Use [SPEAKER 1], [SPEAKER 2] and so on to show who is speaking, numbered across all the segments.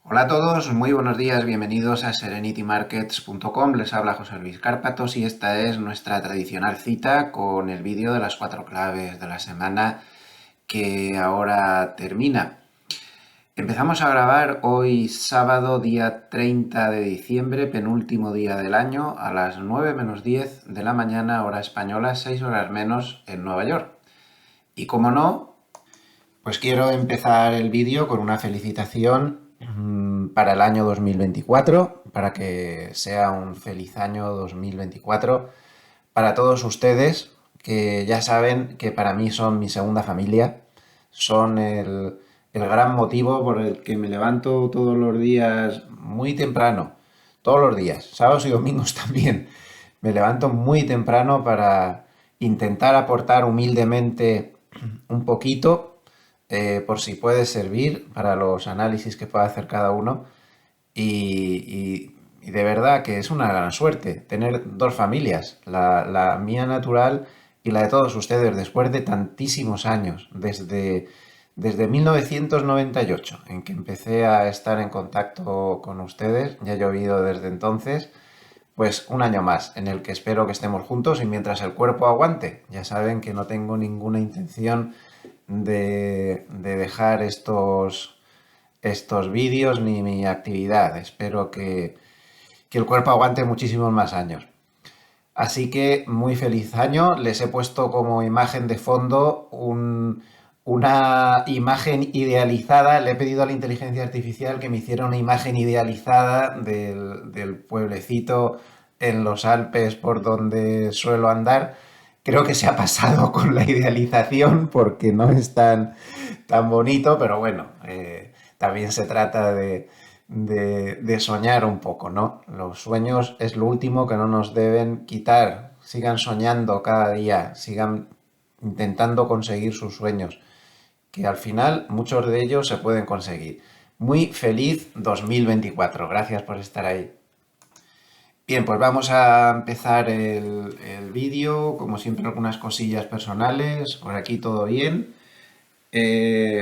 [SPEAKER 1] Hola a todos, muy buenos días, bienvenidos a serenitymarkets.com. Les habla José Luis Cárpatos y esta es nuestra tradicional cita con el vídeo de las 4 claves de la semana que ahora termina. Empezamos a grabar hoy sábado día 30 de diciembre, penúltimo día del año, a las 9 menos 10 de la mañana, hora española, 6 horas menos en Nueva York. Y como no, pues quiero empezar el vídeo con una felicitación para el año 2024, para que sea un feliz año 2024 para todos ustedes, que ya saben que para mí son mi segunda familia, son el gran motivo por el que me levanto todos los días muy temprano, todos los días, sábados y domingos también. Me levanto muy temprano para intentar aportar humildemente un poquito, por si puede servir para los análisis que pueda hacer cada uno. Y de verdad que es una gran suerte tener dos familias, la mía natural y la de todos ustedes, después de tantísimos años, desde 1998, en que empecé a estar en contacto con ustedes. Ya he llovido desde entonces, pues un año más en el que espero que estemos juntos y mientras el cuerpo aguante. Ya saben que no tengo ninguna intención de dejar estos vídeos ni mi actividad. Espero que el cuerpo aguante muchísimos más años. Así que muy feliz año. Les he puesto como imagen de fondo una imagen idealizada. Le he pedido a la inteligencia artificial que me hiciera una imagen idealizada del pueblecito en los Alpes por donde suelo andar. Creo que se ha pasado con la idealización porque no es tan bonito, pero bueno, también se trata de soñar un poco, ¿no? Los sueños es lo último que no nos deben quitar. Sigan soñando cada día, sigan intentando conseguir sus sueños, que al final muchos de ellos se pueden conseguir. Muy feliz 2024. Gracias por estar ahí. Bien, pues vamos a empezar el vídeo. Como siempre, algunas cosillas personales. Por aquí todo bien.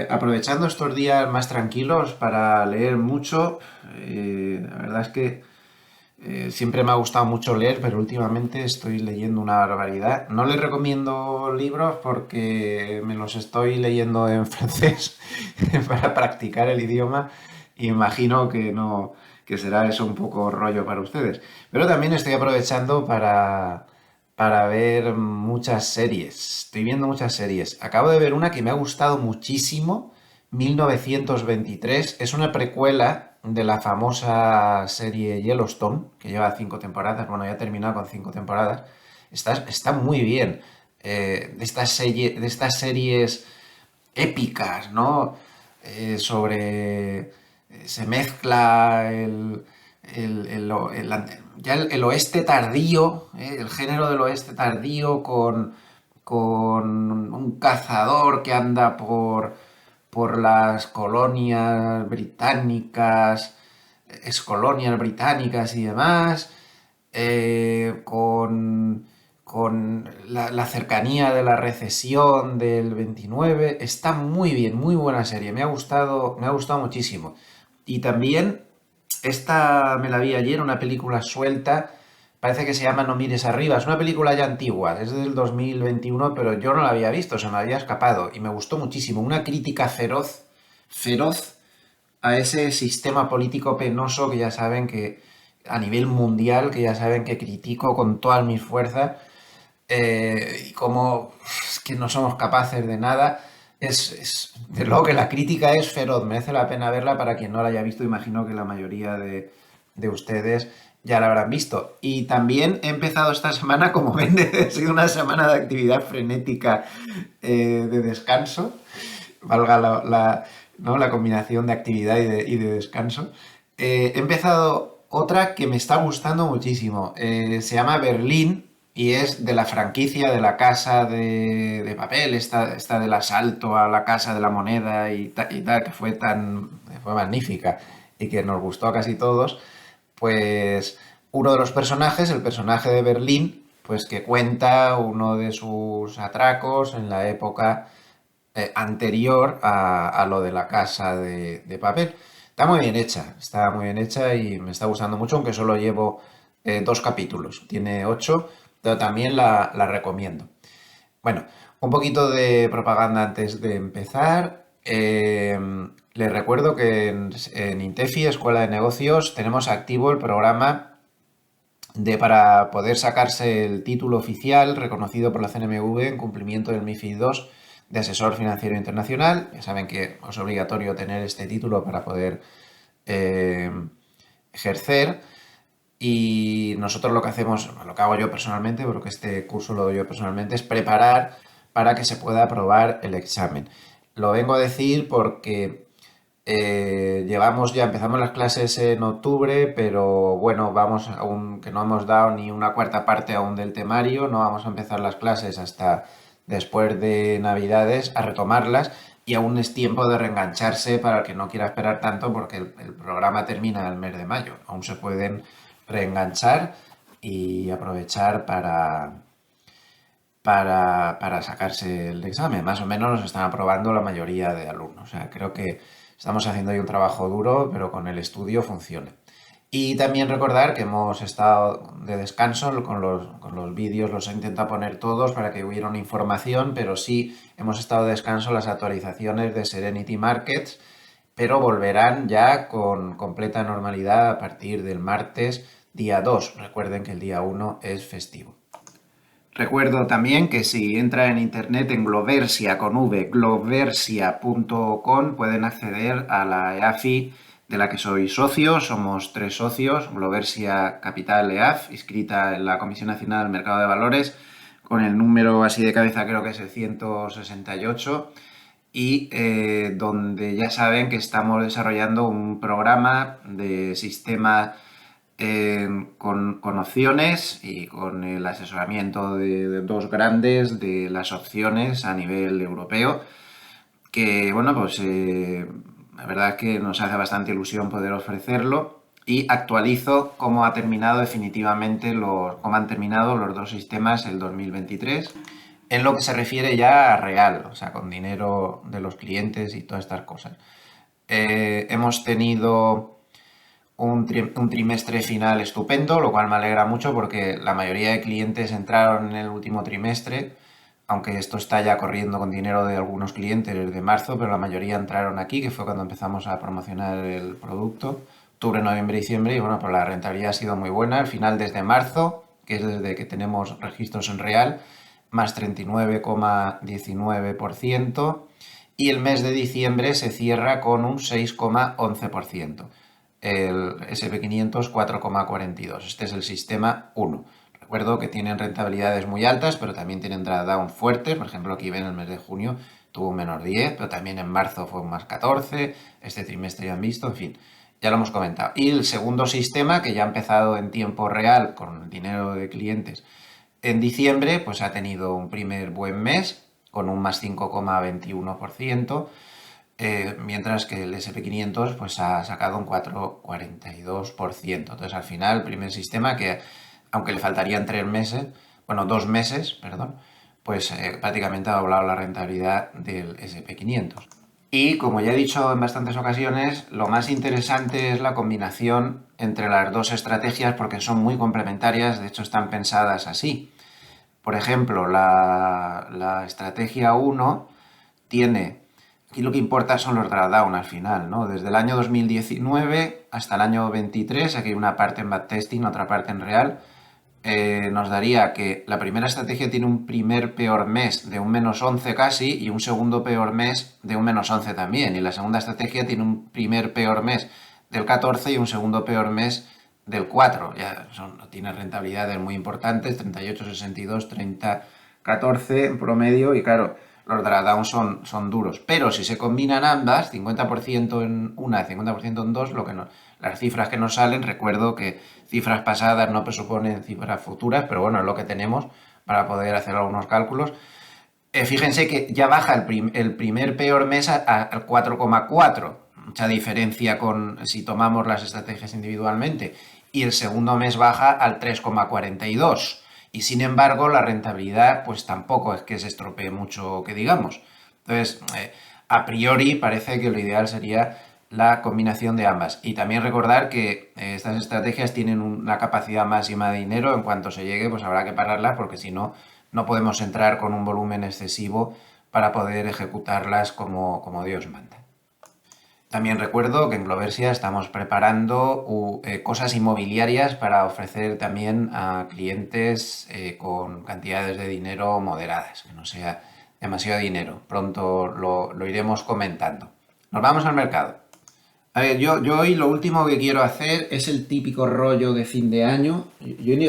[SPEAKER 1] Aprovechando estos días más tranquilos para leer mucho. La verdad es que siempre me ha gustado mucho leer, pero últimamente estoy leyendo una barbaridad. No les recomiendo libros porque me los estoy leyendo en francés para practicar el idioma. Imagino que no, que será eso un poco rollo para ustedes. Pero también estoy aprovechando para ver muchas series. Estoy viendo muchas series. Acabo de ver una que me ha gustado muchísimo, 1923. Es una precuela de la famosa serie Yellowstone, que lleva 5 temporadas. Bueno, ya ha terminado con 5 temporadas. Está muy bien. De estas series épicas, ¿no? Se mezcla ya el oeste tardío, el género del oeste tardío con un cazador que anda por las colonias británicas, excolonias británicas y demás, con la cercanía de la recesión del 29. Está muy bien, muy buena serie, me ha gustado muchísimo. Y también, esta me la vi ayer, una película suelta, parece que se llama No mires arriba, es una película ya antigua, es del 2021, pero yo no la había visto, se me había escapado y me gustó muchísimo. Una crítica feroz a ese sistema político penoso que ya saben que a nivel mundial, que ya saben que critico con todas mis fuerzas, y cómo es que no somos capaces de nada. De luego que la crítica es feroz, merece la pena verla para quien no la haya visto. Imagino que la mayoría de ustedes ya la habrán visto. Y también he empezado esta semana, como ven, ha sido una semana de actividad frenética, de descanso, valga ¿no? La combinación de actividad y de descanso. He empezado otra que me está gustando muchísimo. Se llama Berlín y es de la franquicia de la Casa de Papel, esta del asalto a la Casa de la Moneda y tal, que fue magnífica y que nos gustó a casi todos. Pues uno de los personajes, el personaje de Berlín, pues que cuenta uno de sus atracos en la época anterior a lo de la Casa de Papel. está muy bien hecha y me está gustando mucho, aunque solo llevo 2 capítulos. Tiene 8, pero también la recomiendo. Bueno, un poquito de propaganda antes de empezar. Les recuerdo que en Intefi, Escuela de Negocios, tenemos activo el programa para poder sacarse el título oficial reconocido por la CNMV en cumplimiento del MiFID II de asesor financiero internacional. Ya saben que es obligatorio tener este título para poder eh, ejercer. Y nosotros lo que hacemos, lo que hago yo personalmente, porque este curso lo doy yo personalmente, es preparar para que se pueda aprobar el examen. Lo vengo a decir porque empezamos las clases en octubre, pero bueno, vamos aún que no hemos dado ni una cuarta parte aún del temario, no vamos a empezar las clases hasta después de Navidades a retomarlas y aún es tiempo de reengancharse para el que no quiera esperar tanto porque el programa termina el mes de mayo. Aún se pueden reenganchar y aprovechar para sacarse el examen. Más o menos nos están aprobando la mayoría de alumnos. O sea, creo que estamos haciendo ahí un trabajo duro, pero con el estudio funciona. Y también recordar que hemos estado de descanso con los vídeos, los he intentado poner todos para que hubiera una información, pero sí hemos estado de descanso las actualizaciones de Serenity Markets, pero volverán ya con completa normalidad a partir del martes día 2. Recuerden que el día 1 es festivo. Recuerdo también que si entra en internet en Gloversia con V, gloversia.com, pueden acceder a la EAFI de la que soy socio. Somos 3 socios, Gloversia Capital EAF, inscrita en la Comisión Nacional del Mercado de Valores, con el número así de cabeza creo que es el 168, y donde ya saben que estamos desarrollando un programa de sistema con opciones y con el asesoramiento de dos grandes de las opciones a nivel europeo, que bueno, pues la verdad es que nos hace bastante ilusión poder ofrecerlo y actualizo cómo han terminado los dos sistemas el 2023 en lo que se refiere ya a real, o sea, con dinero de los clientes y todas estas cosas. Hemos tenido un trimestre final estupendo, lo cual me alegra mucho porque la mayoría de clientes entraron en el último trimestre, aunque esto está ya corriendo con dinero de algunos clientes desde marzo, pero la mayoría entraron aquí, que fue cuando empezamos a promocionar el producto, octubre, noviembre, diciembre, y bueno, pues la rentabilidad ha sido muy buena. Al final desde marzo, que es desde que tenemos registros en real, más 39,19%, y el mes de diciembre se cierra con un 6,11%. El SP500 4,42. Este es el sistema 1. Recuerdo que tienen rentabilidades muy altas, pero también tienen drawdown fuertes. Por ejemplo, aquí ven el mes de junio tuvo un menos 10, pero también en marzo fue un más 14. Este trimestre ya han visto, en fin, ya lo hemos comentado. Y el segundo sistema, que ya ha empezado en tiempo real con el dinero de clientes en diciembre, pues ha tenido un primer buen mes con un más 5,21%. Mientras que el SP500 pues ha sacado un 4,42%. Entonces al final el primer sistema que, aunque le faltarían 2 meses, perdón, pues prácticamente ha doblado la rentabilidad del SP500. Y como ya he dicho en bastantes ocasiones, lo más interesante es la combinación entre las dos estrategias porque son muy complementarias, de hecho están pensadas así. Por ejemplo, la estrategia 1 tiene... Aquí lo que importa son los drawdown al final, ¿no? Desde el año 2019 hasta el año 23, aquí hay una parte en backtesting, otra parte en real, nos daría que la primera estrategia tiene un primer peor mes de un menos 11 casi y un segundo peor mes de un menos 11 también. Y la segunda estrategia tiene un primer peor mes del 14 y un segundo peor mes del 4. Ya tiene rentabilidades muy importantes, 38, 62, 30, 14 en promedio y claro, los drawdowns son duros. Pero si se combinan ambas, 50% en una y 50% en dos, las cifras que nos salen, recuerdo que cifras pasadas no presuponen cifras futuras, pero bueno, es lo que tenemos para poder hacer algunos cálculos. Fíjense que ya baja el primer peor mes al 4,4. Mucha diferencia con si tomamos las estrategias individualmente. Y el segundo mes baja al 3,42. Y sin embargo, la rentabilidad pues tampoco es que se estropee mucho, que digamos. Entonces, a priori parece que lo ideal sería la combinación de ambas. Y también recordar que estas estrategias tienen una capacidad máxima de dinero. En cuanto se llegue, pues habrá que pararlas, porque si no, no podemos entrar con un volumen excesivo para poder ejecutarlas como Dios manda. También recuerdo que en Gloversia estamos preparando cosas inmobiliarias para ofrecer también a clientes con cantidades de dinero moderadas, que no sea demasiado dinero. Pronto lo iremos comentando. Nos vamos al mercado. A ver, yo hoy lo último que quiero hacer es el típico rollo de fin de año.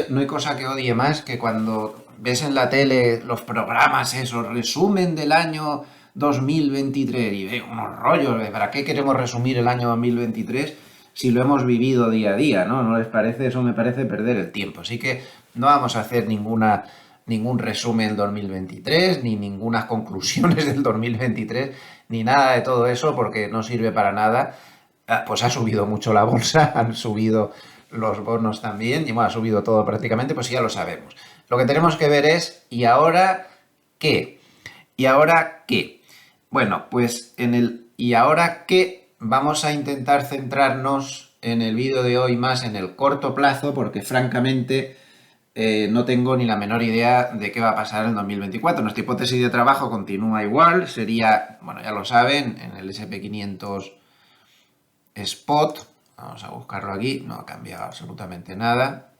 [SPEAKER 1] No hay cosa que odie más que cuando ves en la tele los programas esos, resumen del año 2023, y veo unos rollos de ¿para qué queremos resumir el año 2023 si lo hemos vivido día a día? ¿No les parece? Eso me parece perder el tiempo. Así que no vamos a hacer ningún resumen del 2023, ni ninguna conclusiones del 2023, ni nada de todo eso, porque no sirve para nada. Pues ha subido mucho la bolsa, han subido los bonos también, y bueno, ha subido todo prácticamente, pues ya lo sabemos. Lo que tenemos que ver es, ¿y ahora qué? ¿Y ahora qué? Bueno, pues en el ¿y ahora qué? Vamos a intentar centrarnos en el vídeo de hoy más en el corto plazo, porque francamente no tengo ni la menor idea de qué va a pasar en 2024. Nuestra hipótesis de trabajo continúa igual, sería, bueno, ya lo saben, en el SP500 Spot, vamos a buscarlo aquí, no ha cambiado absolutamente nada.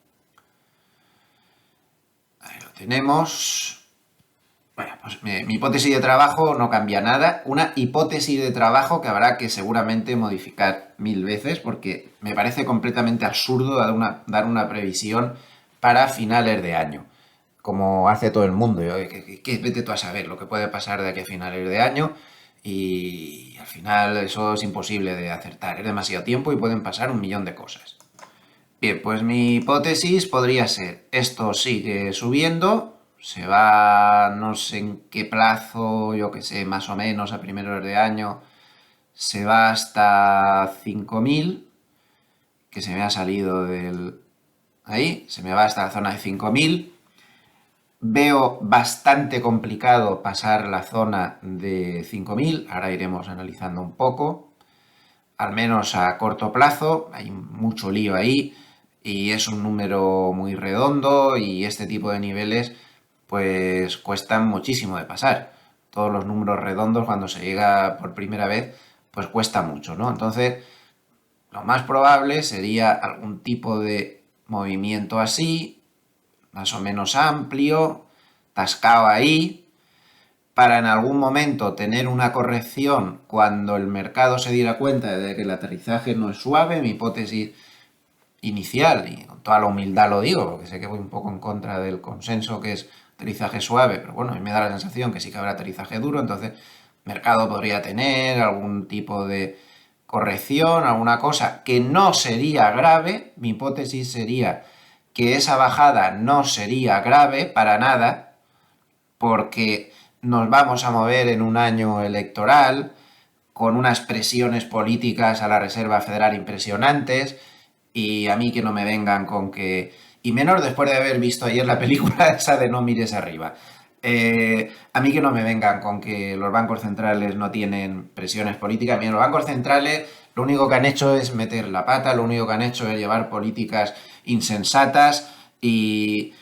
[SPEAKER 1] Ahí lo tenemos. Bueno, pues mi hipótesis de trabajo no cambia nada. Una hipótesis de trabajo que habrá que seguramente modificar 1000 veces, porque me parece completamente absurdo dar una previsión para finales de año, como hace todo el mundo. Vete tú a saber lo que puede pasar de aquí a finales de año. Y al final eso es imposible de acertar, es demasiado tiempo y pueden pasar un millón de cosas. Bien, pues mi hipótesis podría ser, esto sigue subiendo, se va no sé en qué plazo, yo que sé, más o menos a primeros de año, se va hasta 5000, que se me ha salido del... ahí, se me va hasta la zona de 5000. Veo bastante complicado pasar la zona de 5000, ahora iremos analizando un poco, al menos a corto plazo, hay mucho lío ahí y es un número muy redondo y este tipo de niveles pues cuestan muchísimo de pasar. Todos los números redondos cuando se llega por primera vez pues cuesta mucho, ¿no? Entonces lo más probable sería algún tipo de movimiento así, más o menos amplio, tascado ahí, para en algún momento tener una corrección cuando el mercado se diera cuenta de que el aterrizaje no es suave. Mi hipótesis inicial, y con toda la humildad lo digo, porque sé que voy un poco en contra del consenso que es aterrizaje suave, pero bueno, a mí me da la sensación que sí que habrá aterrizaje duro, entonces el mercado podría tener algún tipo de corrección, alguna cosa que no sería grave. Mi hipótesis sería que esa bajada no sería grave para nada, porque nos vamos a mover en un año electoral con unas presiones políticas a la Reserva Federal impresionantes, y a mí que no me vengan con que... Y menos después de haber visto ayer la película esa de No mires arriba. A mí que no me vengan con que los bancos centrales no tienen presiones políticas. Mira, los bancos centrales lo único que han hecho es meter la pata, lo único que han hecho es llevar políticas insensatas y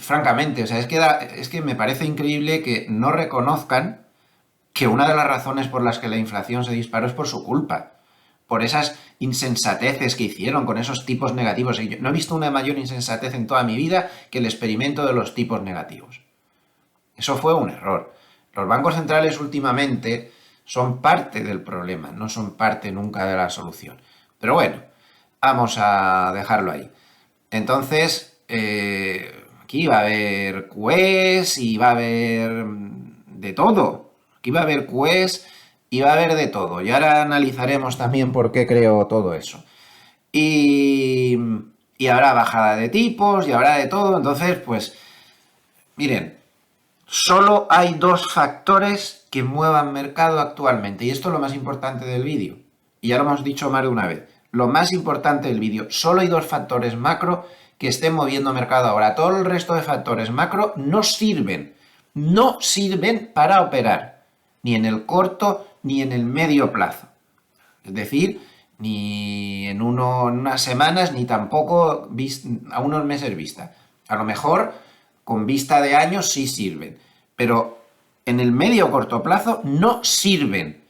[SPEAKER 1] francamente, o sea, es que me parece increíble que no reconozcan que una de las razones por las que la inflación se disparó es por su culpa, por esas insensateces que hicieron con esos tipos negativos. Y yo no he visto una mayor insensatez en toda mi vida que el experimento de los tipos negativos. Eso fue un error. Los bancos centrales últimamente son parte del problema, no son parte nunca de la solución. Pero bueno, vamos a dejarlo ahí. Entonces, aquí va a haber QEs y va a haber de todo. Aquí va a haber QEs y va a haber de todo. Y ahora analizaremos también por qué creo todo eso. Y habrá bajada de tipos y habrá de todo. Entonces, pues, miren, solo hay dos factores que muevan mercado actualmente. Y esto es lo más importante del vídeo. Y ya lo hemos dicho más de una vez. Lo más importante del vídeo. Solo hay dos factores macro que estén moviendo mercado ahora. Todo el resto de factores macro no sirven. No sirven para operar. Ni en el corto ni en el medio plazo. Es decir, ni en unas semanas, ni tampoco a unos meses vista. A lo mejor con vista de años sí sirven, pero en el medio o corto plazo no sirven.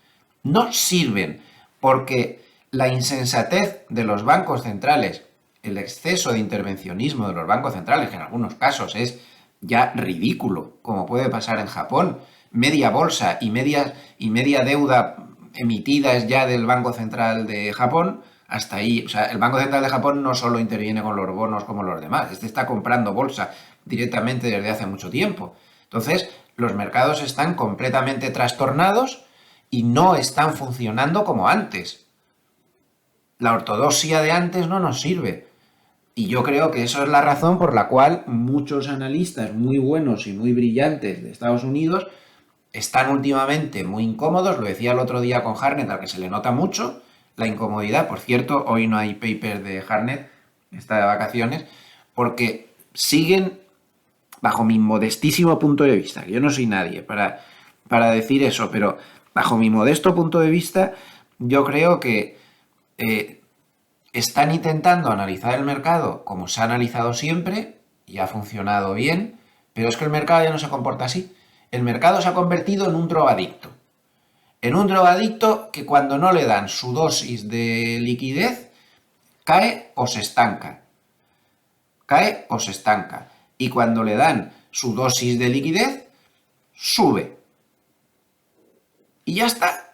[SPEAKER 1] No sirven porque la insensatez de los bancos centrales, el exceso de intervencionismo de los bancos centrales, que en algunos casos es ya ridículo, como puede pasar en Japón, media bolsa y media deuda emitida es ya del Banco Central de Japón, hasta ahí, o sea, el Banco Central de Japón no solo interviene con los bonos como los demás, este está comprando bolsa directamente desde hace mucho tiempo. Entonces, los mercados están completamente trastornados y no están funcionando como antes. La ortodoxia de antes no nos sirve. Y yo creo que eso es la razón por la cual muchos analistas muy buenos y muy brillantes de Estados Unidos están últimamente muy incómodos. Lo decía el otro día con Hartnett, al que se le nota mucho la incomodidad. Por cierto, hoy no hay paper de Hartnett, está de vacaciones, porque siguen, bajo mi modestísimo punto de vista, que yo no soy nadie para decir eso, pero bajo mi modesto punto de vista, yo creo que están intentando analizar el mercado como se ha analizado siempre y ha funcionado bien, pero es que el mercado ya no se comporta así. El mercado se ha convertido en un drogadicto. En un drogadicto que cuando no le dan su dosis de liquidez, cae o se estanca. Cae o se estanca. Y cuando le dan su dosis de liquidez, sube. Y ya está.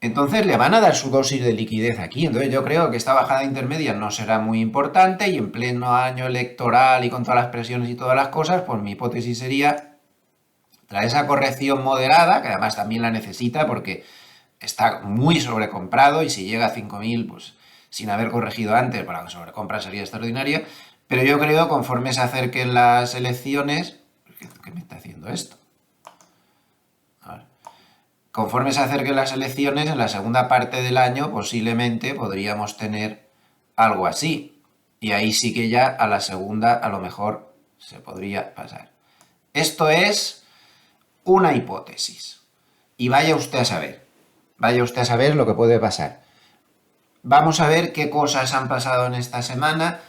[SPEAKER 1] Entonces le van a dar su dosis de liquidez aquí. Entonces yo creo que esta bajada intermedia no será muy importante y en pleno año electoral y con todas las presiones y todas las cosas, pues mi hipótesis sería tras esa corrección moderada, que además también la necesita porque está muy sobrecomprado y si llega a 5.000, pues sin haber corregido antes, para la sobrecompra sería extraordinaria, pero yo creo conforme se acerquen las elecciones, ¿qué me está haciendo esto? A ver. Conforme se acerquen las elecciones, en la segunda parte del año posiblemente podríamos tener algo así. Y ahí sí que ya a la segunda a lo mejor se podría pasar. Esto es una hipótesis. Y vaya usted a saber lo que puede pasar. Vamos a ver qué cosas han pasado en esta semana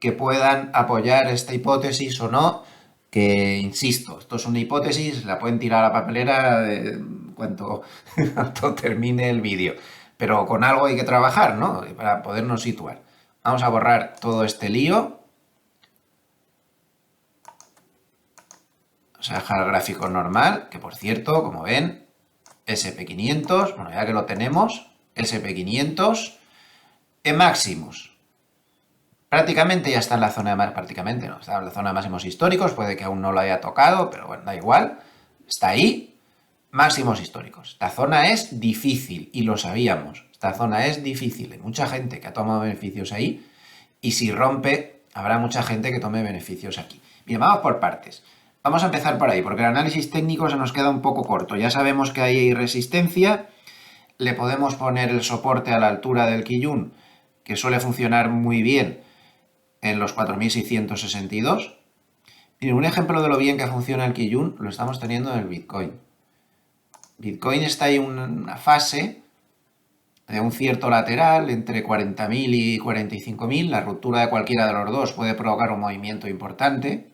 [SPEAKER 1] que puedan apoyar esta hipótesis o no, que insisto, esto es una hipótesis, la pueden tirar a la papelera cuanto termine el vídeo, pero con algo hay que trabajar, ¿no? Para podernos situar. Vamos a borrar todo este lío. Vamos a dejar el gráfico normal, que por cierto, como ven, SP500, bueno, ya que lo tenemos, SP500 en máximos. Prácticamente ya está en la zona de prácticamente no, está en la zona de máximos históricos, puede que aún no lo haya tocado, pero bueno, da igual. Está ahí, máximos históricos. Esta zona es difícil y lo sabíamos. Esta zona es difícil. Hay mucha gente que ha tomado beneficios ahí y si rompe, habrá mucha gente que tome beneficios aquí. Bien, vamos por partes. Vamos a empezar por ahí, porque el análisis técnico se nos queda un poco corto. Ya sabemos que hay resistencia. Le podemos poner el soporte a la altura del Kijun, que suele funcionar muy bien en los 4.662. Miren, un ejemplo de lo bien que funciona el Kijun lo estamos teniendo en el Bitcoin. Bitcoin está ahí en una fase de un cierto lateral entre 40.000 y 45.000. La ruptura de cualquiera de los dos puede provocar un movimiento importante,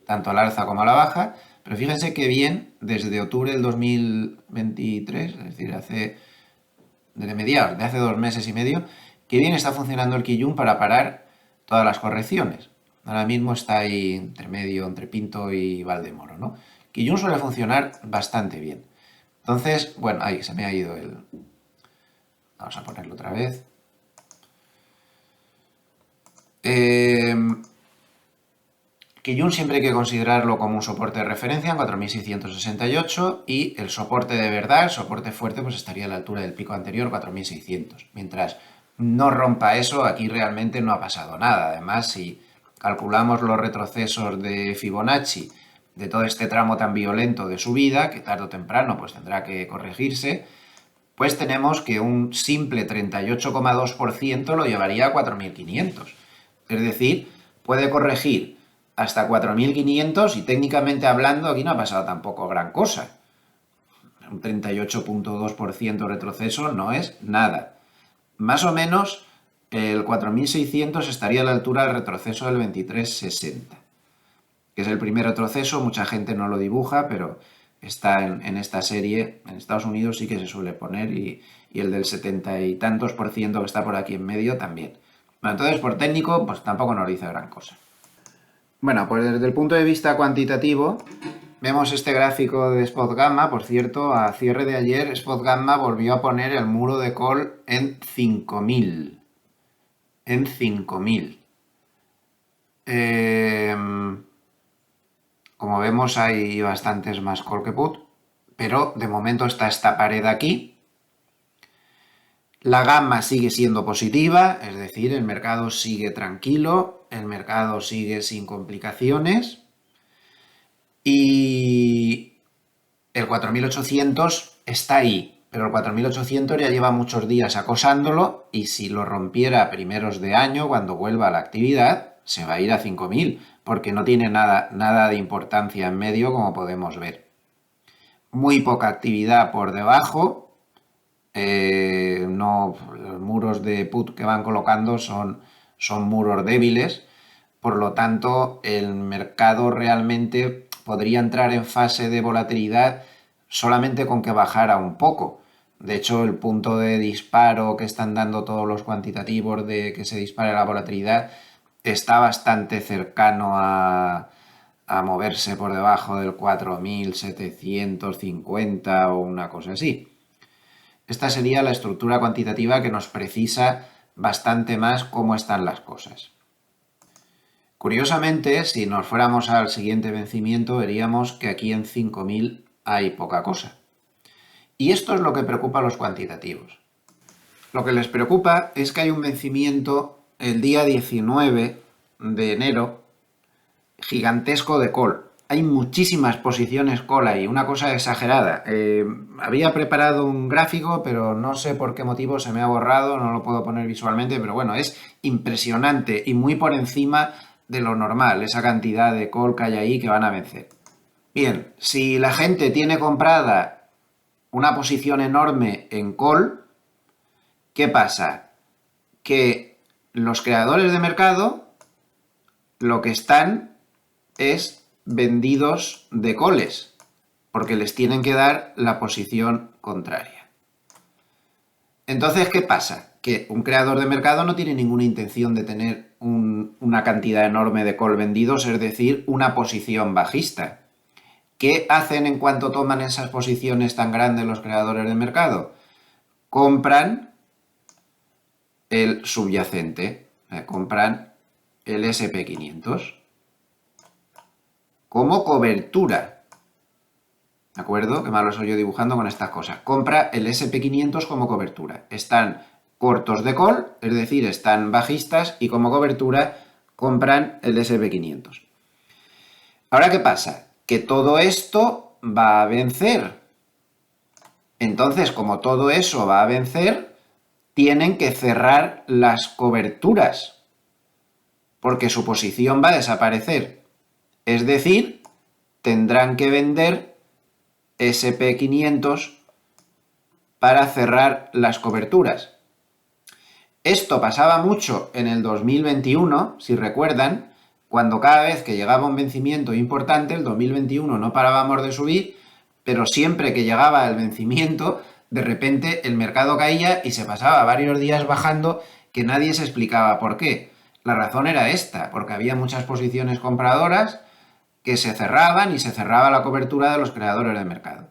[SPEAKER 1] tanto al alza como a la baja. Pero fíjense qué bien, desde octubre del 2023, es decir, desde mediados, de hace 2 meses y medio, qué bien está funcionando el Kijun para parar todas las correcciones. Ahora mismo está ahí entre medio, entre Pinto y Valdemoro, ¿no? Kijun suele funcionar bastante bien. Entonces, bueno, ahí se me ha ido el... Vamos a ponerlo otra vez. Kijun siempre hay que considerarlo como un soporte de referencia en 4.668 y el soporte de verdad, el soporte fuerte, pues estaría a la altura del pico anterior, 4.600. Mientras no rompa eso, aquí realmente no ha pasado nada. Además, si calculamos los retrocesos de Fibonacci de todo este tramo tan violento de subida, que tarde o temprano pues tendrá que corregirse, pues tenemos que un simple 38,2% lo llevaría a 4.500. Es decir, puede corregir hasta 4.500 y técnicamente hablando aquí no ha pasado tampoco gran cosa. un 38,2% retroceso no es nada. Más o menos el 4600 estaría a la altura del retroceso del 2360, que es el primer retroceso. Mucha gente no lo dibuja, pero está en esta serie. En Estados Unidos sí que se suele poner, y el del 70 y tantos % que está por aquí en medio también. Bueno, entonces por técnico pues tampoco nos dice gran cosa. Bueno, pues desde el punto de vista cuantitativo vemos este gráfico de Spot Gamma. Por cierto, a cierre de ayer Spot Gamma volvió a poner el muro de call en 5000. En 5000. Como vemos hay bastantes más call que put, pero de momento está esta pared aquí. La gamma sigue siendo positiva, es decir, el mercado sigue tranquilo, el mercado sigue sin complicaciones, y el 4800 está ahí, pero el 4800 ya lleva muchos días acosándolo, y si lo rompiera a primeros de año, cuando vuelva a la actividad, se va a ir a 5000, porque no tiene nada de importancia en medio, como podemos ver. Muy poca actividad por debajo. No, los muros de put que van colocando son muros débiles, por lo tanto el mercado realmente podría entrar en fase de volatilidad solamente con que bajara un poco. De hecho, el punto de disparo que están dando todos los cuantitativos de que se dispare la volatilidad está bastante cercano a moverse por debajo del 4750 o una cosa así. Esta sería la estructura cuantitativa que nos precisa bastante más cómo están las cosas. Curiosamente, si nos fuéramos al siguiente vencimiento, veríamos que aquí en 5000 hay poca cosa. Y esto es lo que preocupa a los cuantitativos. Lo que les preocupa es que hay un vencimiento el día 19 de enero gigantesco de call. Hay muchísimas posiciones call ahí, una cosa exagerada. Había preparado un gráfico, pero no sé por qué motivo se me ha borrado, no lo puedo poner visualmente, pero bueno, es impresionante y muy por encima de lo normal, esa cantidad de call que hay ahí que van a vencer. Bien, si la gente tiene comprada una posición enorme en call, ¿qué pasa? Que los creadores de mercado lo que están es vendidos de calls, porque les tienen que dar la posición contraria. Entonces, ¿qué pasa? Que un creador de mercado no tiene ninguna intención de tener una cantidad enorme de call vendidos, es decir, una posición bajista. ¿Qué hacen en cuanto toman esas posiciones tan grandes los creadores de mercado? Compran el subyacente, compran el SP500 como cobertura. ¿De acuerdo? Qué malo soy yo dibujando con estas cosas. Compra el SP500 como cobertura. Están cortos de call, es decir, están bajistas, y como cobertura compran el SP500. Ahora, ¿qué pasa? Que todo esto va a vencer. Entonces, como todo eso va a vencer, tienen que cerrar las coberturas, porque su posición va a desaparecer. Es decir, tendrán que vender SP500 para cerrar las coberturas. Esto pasaba mucho en el 2021, si recuerdan, cuando cada vez que llegaba un vencimiento importante, el 2021 no parábamos de subir, pero siempre que llegaba el vencimiento, de repente el mercado caía y se pasaba varios días bajando, que nadie se explicaba por qué. La razón era esta, porque había muchas posiciones compradoras que se cerraban y se cerraba la cobertura de los creadores de mercado.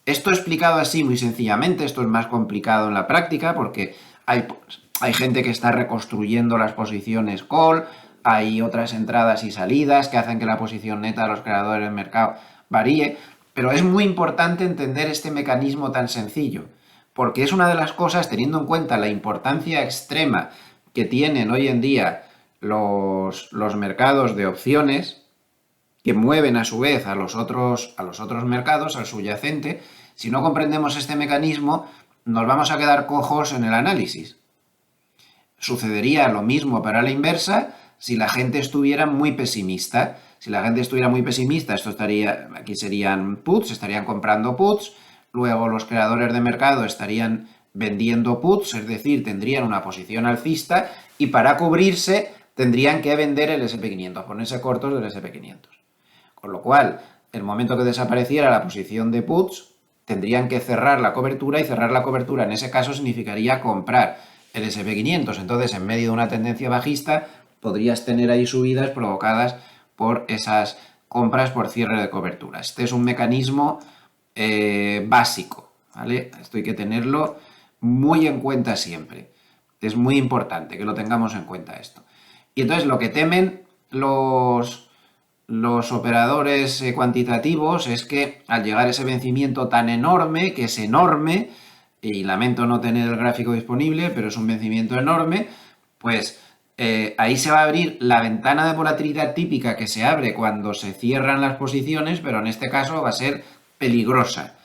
[SPEAKER 1] Esto explicado así muy sencillamente, esto es más complicado en la práctica, porque hay gente que está reconstruyendo las posiciones call, hay otras entradas y salidas que hacen que la posición neta de los creadores de mercado varíe, pero es muy importante entender este mecanismo tan sencillo, porque es una de las cosas, teniendo en cuenta la importancia extrema que tienen hoy en día los mercados de opciones, que mueven a su vez a los otros mercados, al subyacente. Si no comprendemos este mecanismo, nos vamos a quedar cojos en el análisis. Sucedería lo mismo para la inversa si la gente estuviera muy pesimista. Si la gente estuviera muy pesimista, aquí serían puts, estarían comprando puts, Luego los creadores de mercado estarían vendiendo puts, es decir, tendrían una posición alcista y para cubrirse tendrían que vender el SP500, ponerse cortos del SP500. Con lo cual, el momento que desapareciera la posición de puts, tendrían que cerrar la cobertura y cerrar la cobertura en ese caso significaría comprar el SP500. Entonces, en medio de una tendencia bajista, podrías tener ahí subidas provocadas por esas compras por cierre de cobertura. Este es un mecanismo básico, ¿vale? Esto hay que tenerlo muy en cuenta siempre. Es muy importante que lo tengamos en cuenta esto. Y entonces lo que temen los operadores cuantitativos es que al llegar ese vencimiento tan enorme, que es enorme, y lamento no tener el gráfico disponible, pero es un vencimiento enorme, pues ahí se va a abrir la ventana de volatilidad típica que se abre cuando se cierran las posiciones, pero en este caso va a ser peligrosa.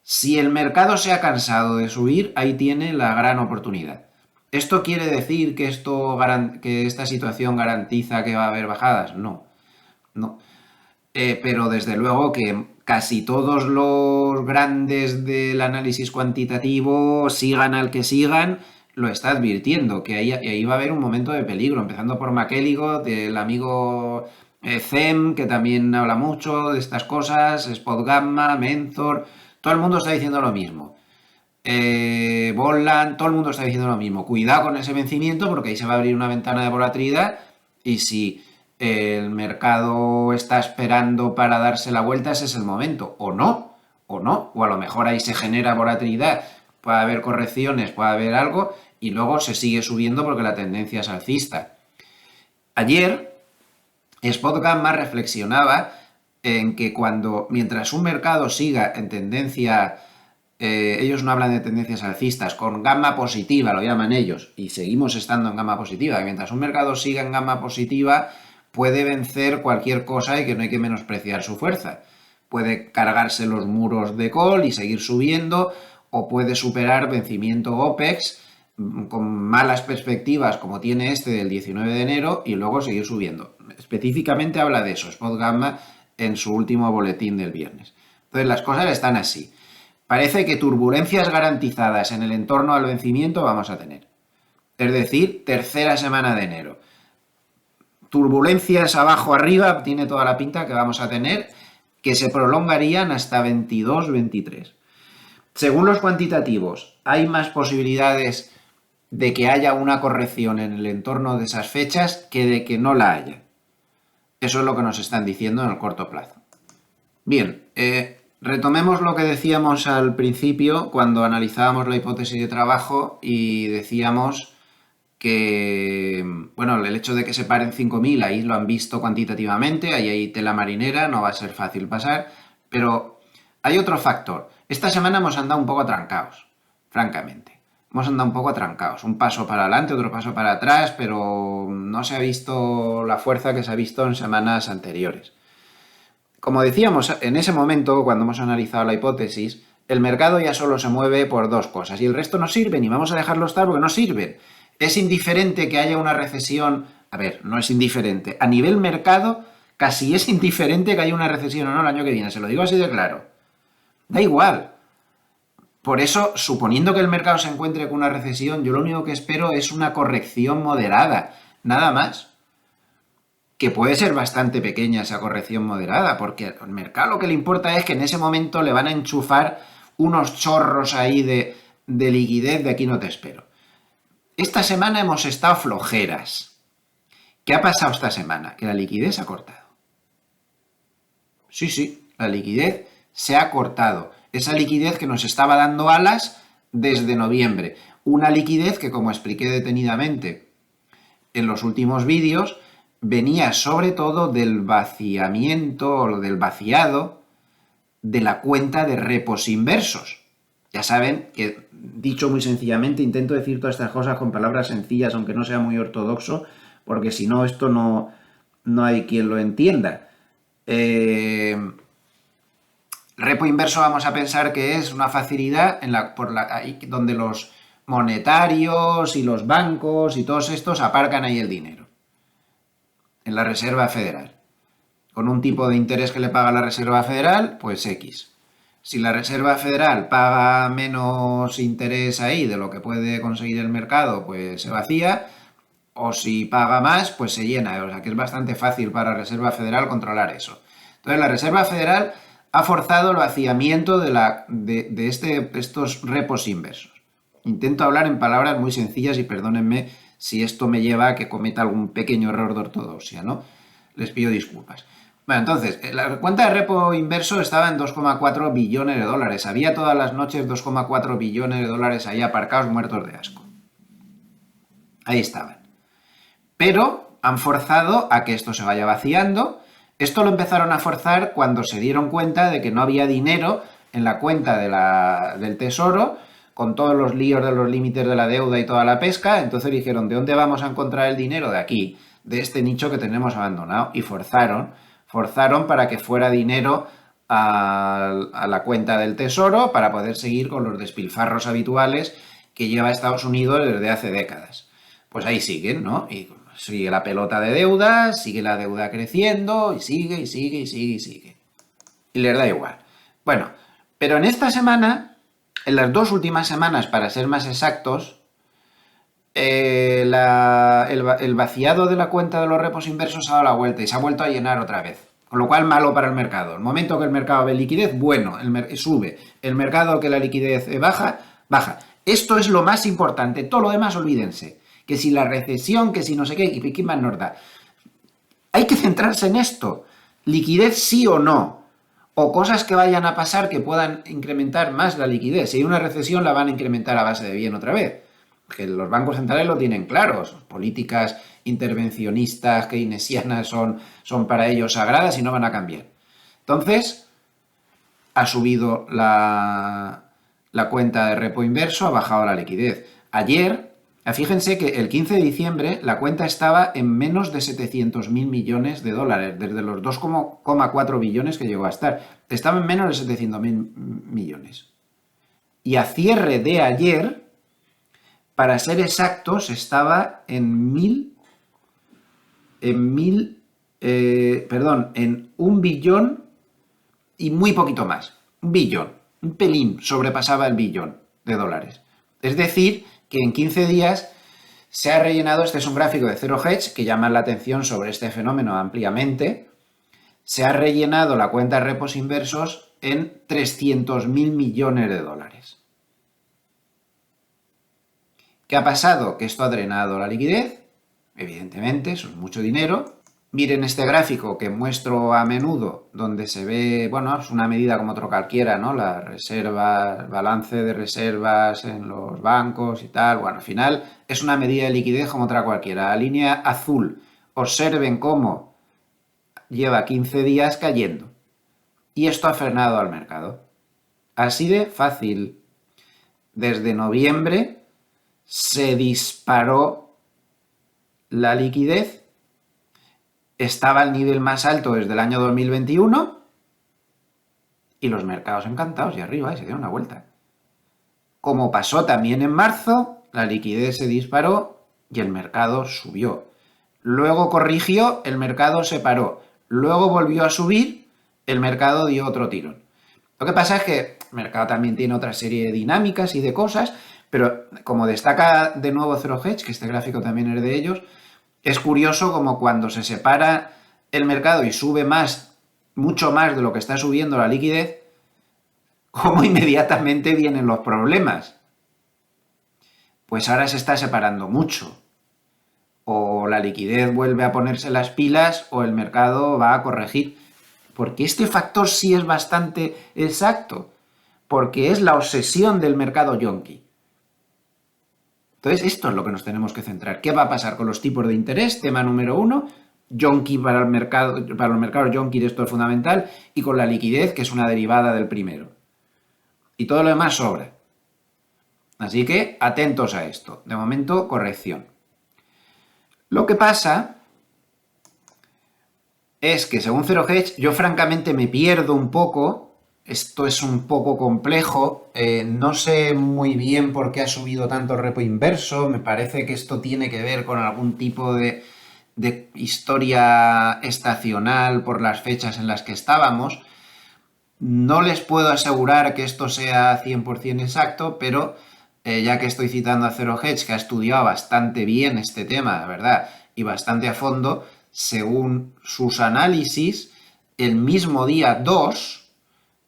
[SPEAKER 1] Si el mercado se ha cansado de subir, ahí tiene la gran oportunidad. ¿Esto quiere decir que esta situación garantiza que va a haber bajadas? No. Pero desde luego que casi todos los grandes del análisis cuantitativo, sigan al que sigan, lo está advirtiendo, que ahí va a haber un momento de peligro, empezando por McElligott, el amigo Zem, que también habla mucho de estas cosas, Spot Gamma, Mentor, todo el mundo está diciendo lo mismo. Bondland, todo el mundo está diciendo lo mismo. Cuidado con ese vencimiento porque ahí se va a abrir una ventana de volatilidad y si el mercado está esperando para darse la vuelta, ese es el momento. O no, o a lo mejor ahí se genera volatilidad, puede haber correcciones, puede haber algo y luego se sigue subiendo porque la tendencia es alcista. Ayer, Spot Gamma reflexionaba en que mientras un mercado siga en tendencia, ellos no hablan de tendencias alcistas, con gamma positiva, lo llaman ellos, y seguimos estando en gamma positiva, mientras un mercado siga en gamma positiva, puede vencer cualquier cosa y que no hay que menospreciar su fuerza. Puede cargarse los muros de call y seguir subiendo, o puede superar vencimiento OPEX con malas perspectivas como tiene este del 19 de enero y luego seguir subiendo. Específicamente habla de eso, Spot Gamma, en su último boletín del viernes. Entonces las cosas están así. Parece que turbulencias garantizadas en el entorno al vencimiento vamos a tener. Es decir, tercera semana de enero. Turbulencias abajo arriba, tiene toda la pinta que vamos a tener, que se prolongarían hasta 22-23. Según los cuantitativos, hay más posibilidades de que haya una corrección en el entorno de esas fechas que de que no la haya. Eso es lo que nos están diciendo en el corto plazo. Bien, retomemos lo que decíamos al principio cuando analizábamos la hipótesis de trabajo y decíamos que, bueno, el hecho de que se paren 5.000, ahí lo han visto cuantitativamente, ahí hay tela marinera, no va a ser fácil pasar, pero hay otro factor. Esta semana hemos andado un poco atrancados, francamente. Hemos andado un poco atrancados, un paso para adelante, otro paso para atrás, pero no se ha visto la fuerza que se ha visto en semanas anteriores. Como decíamos en ese momento, cuando hemos analizado la hipótesis, el mercado ya solo se mueve por dos cosas y el resto no sirven y vamos a dejarlo estar porque no sirven. Es indiferente que haya una recesión, a ver, no es indiferente, a nivel mercado casi es indiferente que haya una recesión o no el año que viene, se lo digo así de claro. Da igual. Por eso, suponiendo que el mercado se encuentre con una recesión, yo lo único que espero es una corrección moderada, nada más. Que puede ser bastante pequeña esa corrección moderada, porque al mercado lo que le importa es que en ese momento le van a enchufar unos chorros ahí de liquidez de aquí no te espero. Esta semana hemos estado flojeras. ¿Qué ha pasado esta semana? Que la liquidez se ha cortado. Sí, la liquidez se ha cortado. Esa liquidez que nos estaba dando alas desde noviembre. Una liquidez que, como expliqué detenidamente en los últimos vídeos, venía sobre todo del vaciamiento o del vaciado de la cuenta de repos inversos. Ya saben que, dicho muy sencillamente, intento decir todas estas cosas con palabras sencillas, aunque no sea muy ortodoxo, porque si no, esto no hay quien lo entienda. Repo inverso vamos a pensar que es una facilidad donde los monetarios y los bancos y todos estos aparcan ahí el dinero. En la Reserva Federal. Con un tipo de interés que le paga la Reserva Federal, pues X. Si la Reserva Federal paga menos interés ahí de lo que puede conseguir el mercado, pues se vacía, o si paga más, pues se llena. O sea que es bastante fácil para la Reserva Federal controlar eso. Entonces la Reserva Federal ha forzado el vaciamiento de estos repos inversos. Intento hablar en palabras muy sencillas y perdónenme si esto me lleva a que cometa algún pequeño error de ortodoxia, ¿no? Les pido disculpas. Bueno, entonces, la cuenta de repo inverso estaba en 2,4 billones de dólares. Había todas las noches 2,4 billones de dólares ahí aparcados muertos de asco. Ahí estaban. Pero han forzado a que esto se vaya vaciando. Esto lo empezaron a forzar cuando se dieron cuenta de que no había dinero en la cuenta del Tesoro, con todos los líos de los límites de la deuda y toda la pesca. Entonces dijeron, ¿de dónde vamos a encontrar el dinero? De aquí, de este nicho que tenemos abandonado. Y forzaron para que fuera dinero a la cuenta del Tesoro para poder seguir con los despilfarros habituales que lleva Estados Unidos desde hace décadas. Pues ahí siguen, ¿no? Y sigue la pelota de deuda, sigue la deuda creciendo, y sigue, y sigue, y sigue, y sigue. Y les da igual. Bueno, pero en esta semana, en las 2 últimas semanas, para ser más exactos, el vaciado de la cuenta de los repos inversos ha dado la vuelta y se ha vuelto a llenar otra vez. Con lo cual, malo para el mercado. El momento que el mercado ve liquidez, bueno, sube. El mercado que la liquidez baja, baja. Esto es lo más importante. Todo lo demás, olvídense. Que si la recesión, que si no sé qué, y qué más nos da. Hay que centrarse en esto. Liquidez sí o no. O cosas que vayan a pasar que puedan incrementar más la liquidez. Si hay una recesión, la van a incrementar a base de bien otra vez. Que los bancos centrales lo tienen claro. Políticas intervencionistas, keynesianas son para ellos sagradas y no van a cambiar. Entonces, ha subido la cuenta de repo inverso, ha bajado la liquidez. Ayer, fíjense que el 15 de diciembre la cuenta estaba en menos de 700.000 millones de dólares, desde los 2,4 billones que llegó a estar. Estaba en menos de 700.000 millones. Y a cierre de ayer, para ser exactos, estaba en 1 billón y muy poquito más. 1 billón, un pelín sobrepasaba el billón de dólares. Es decir, que en 15 días se ha rellenado, este es un gráfico de Zero Hedge que llama la atención sobre este fenómeno ampliamente, se ha rellenado la cuenta de repos inversos en 300.000 millones de dólares. ¿Qué ha pasado? Que esto ha drenado la liquidez, evidentemente, eso es mucho dinero. Miren este gráfico que muestro a menudo, donde se ve, bueno, es una medida como otro cualquiera, ¿no? Las reservas, balance de reservas en los bancos y tal. Bueno, al final es una medida de liquidez como otra cualquiera. La línea azul, observen cómo lleva 15 días cayendo. Y esto ha frenado al mercado. Así de fácil. Desde noviembre se disparó la liquidez. Estaba al nivel más alto desde el año 2021 y los mercados encantados y arriba y se dieron una vuelta. Como pasó también en marzo, la liquidez se disparó y el mercado subió. Luego corrigió, el mercado se paró. Luego volvió a subir, el mercado dio otro tirón. Lo que pasa es que el mercado también tiene otra serie de dinámicas y de cosas, pero como destaca de nuevo Zero Hedge, que este gráfico también es de ellos, es curioso como cuando se separa el mercado y sube más, mucho más de lo que está subiendo la liquidez, como inmediatamente vienen los problemas. Pues ahora se está separando mucho. O la liquidez vuelve a ponerse las pilas o el mercado va a corregir. Porque este factor sí es bastante exacto. Porque es la obsesión del mercado yonki. Entonces, esto es lo que nos tenemos que centrar. ¿Qué va a pasar con los tipos de interés? Tema número 1. Yonki para los mercados yonki, esto es fundamental. Y con la liquidez, que es una derivada del primero. Y todo lo demás sobra. Así que, atentos a esto. De momento, corrección. Lo que pasa es que, según Zero Hedge, yo francamente me pierdo un poco. Esto es un poco complejo, no sé muy bien por qué ha subido tanto el repo inverso, me parece que esto tiene que ver con algún tipo de historia estacional por las fechas en las que estábamos, No les puedo asegurar que esto sea 100% exacto, pero ya que estoy citando a Zero Hedge, que ha estudiado bastante bien este tema, la verdad, y bastante a fondo, según sus análisis, el mismo día 2,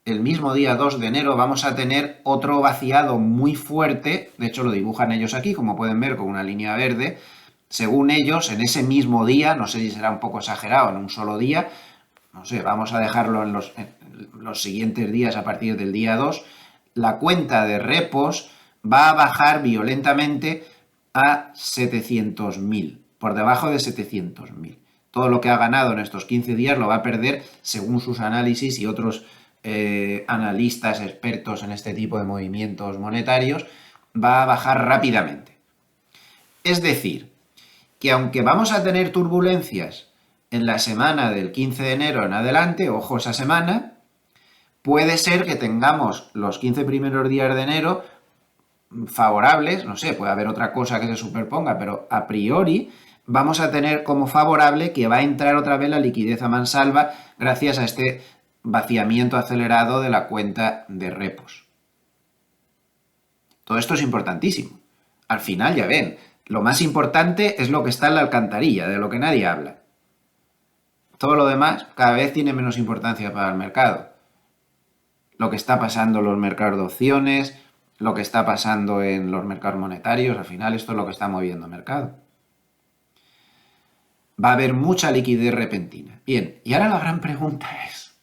[SPEAKER 1] el mismo día 2 de enero vamos a tener otro vaciado muy fuerte, de hecho lo dibujan ellos aquí, como pueden ver, con una línea verde. Según ellos, en ese mismo día, no sé si será un poco exagerado, en un solo día, no sé, vamos a dejarlo en los siguientes días a partir del día 2, la cuenta de repos va a bajar violentamente a 700.000, por debajo de 700.000. Todo lo que ha ganado en estos 15 días lo va a perder, según sus análisis y otros analistas expertos en este tipo de movimientos monetarios, va a bajar rápidamente. Es decir, que aunque vamos a tener turbulencias en la semana del 15 de enero en adelante, ojo esa semana, puede ser que tengamos los 15 primeros días de enero favorables, no sé, puede haber otra cosa que se superponga, pero a priori vamos a tener como favorable que va a entrar otra vez la liquidez a mansalva gracias a este vaciamiento acelerado de la cuenta de repos. Todo esto es importantísimo. Al final, ya ven, lo más importante es lo que está en la alcantarilla, de lo que nadie habla. Todo lo demás cada vez tiene menos importancia para el mercado. Lo que está pasando en los mercados de opciones, lo que está pasando en los mercados monetarios, al final esto es lo que está moviendo el mercado. Va a haber mucha liquidez repentina. Bien, y ahora la gran pregunta es,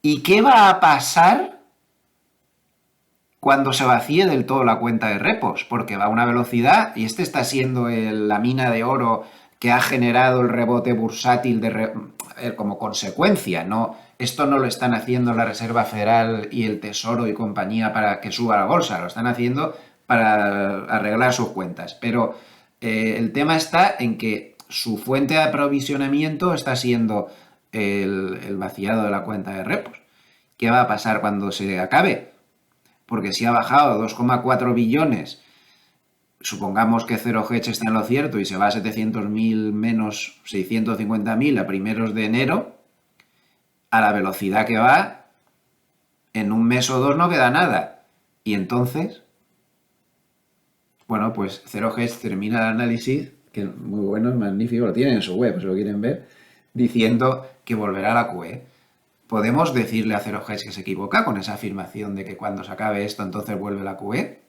[SPEAKER 1] ¿y qué va a pasar cuando se vacíe del todo la cuenta de repos? Porque va a una velocidad y este está siendo la mina de oro que ha generado el rebote bursátil como consecuencia, ¿no? Esto no lo están haciendo la Reserva Federal y el Tesoro y compañía para que suba la bolsa, lo están haciendo para arreglar sus cuentas. Pero el tema está en que su fuente de aprovisionamiento está siendo el vaciado de la cuenta de repos. ¿Qué va a pasar cuando se acabe? Porque si ha bajado 2,4 billones, supongamos que Zero Hedge está en lo cierto y se va a 700.000 menos 650.000 a primeros de enero, a la velocidad que va, en un mes o dos no queda nada. Y entonces, bueno, pues Zero Hedge termina el análisis, que es muy bueno, es magnífico, lo tienen en su web, si lo quieren ver, diciendo que volverá a la QE. ¿Podemos decirle a Zero Hedge que se equivoca con esa afirmación de que cuando se acabe esto entonces vuelve la QE?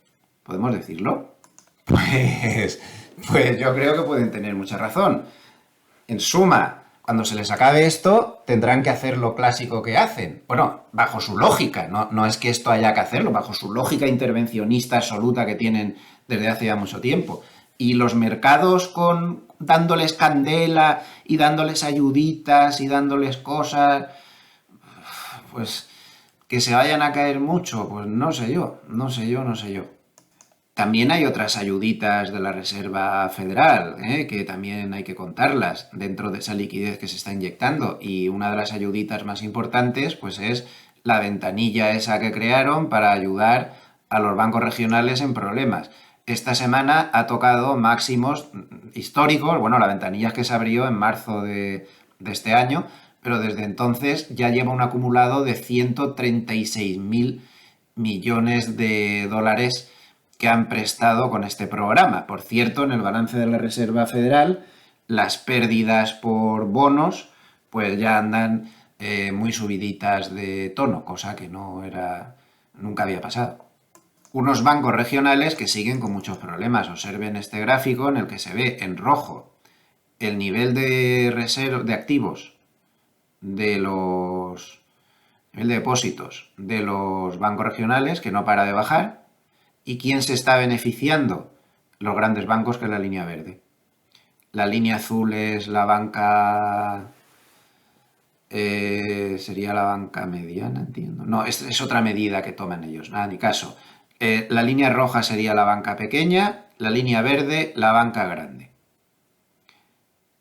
[SPEAKER 1] ¿Podemos decirlo? Pues, pues yo creo que pueden tener mucha razón. En suma, cuando se les acabe esto, tendrán que hacer lo clásico que hacen. Bueno, bajo su lógica, no es que esto haya que hacerlo, bajo su lógica intervencionista absoluta que tienen desde hace ya mucho tiempo. Y los mercados dándoles candela y dándoles ayuditas y dándoles cosas, pues que se vayan a caer mucho, pues no sé yo. También hay otras ayuditas de la Reserva Federal, que también hay que contarlas dentro de esa liquidez que se está inyectando. Y una de las ayuditas más importantes, pues es la ventanilla esa que crearon para ayudar a los bancos regionales en problemas. Esta semana ha tocado máximos históricos, bueno, la ventanilla es que se abrió en marzo de este año, pero desde entonces ya lleva un acumulado de 136.000 millones de dólares que han prestado con este programa. Por cierto, en el balance de la Reserva Federal, las pérdidas por bonos pues ya andan muy subiditas de tono, cosa que nunca había pasado. Unos bancos regionales que siguen con muchos problemas. Observen este gráfico en el que se ve en rojo el nivel de activos de los nivel de depósitos de los bancos regionales, que no para de bajar. ¿Y quién se está beneficiando? Los grandes bancos, que es la línea verde. La línea azul es la banca... sería la banca mediana, entiendo. No, es otra medida que toman ellos, nada, ni caso. La línea roja sería la banca pequeña, la línea verde, la banca grande.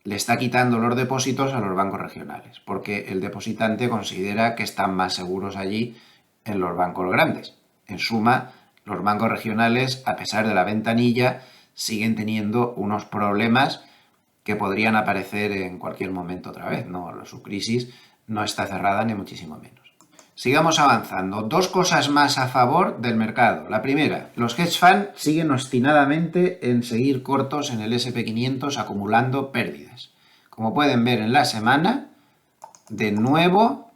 [SPEAKER 1] Le está quitando los depósitos a los bancos regionales, porque el depositante considera que están más seguros allí en los bancos grandes. En suma, los bancos regionales, a pesar de la ventanilla, siguen teniendo unos problemas que podrían aparecer en cualquier momento otra vez. No, su crisis no está cerrada ni muchísimo menos. Sigamos avanzando. Dos cosas más a favor del mercado. La primera, los hedge funds siguen obstinadamente en seguir cortos en el SP500 acumulando pérdidas. Como pueden ver en la semana, de nuevo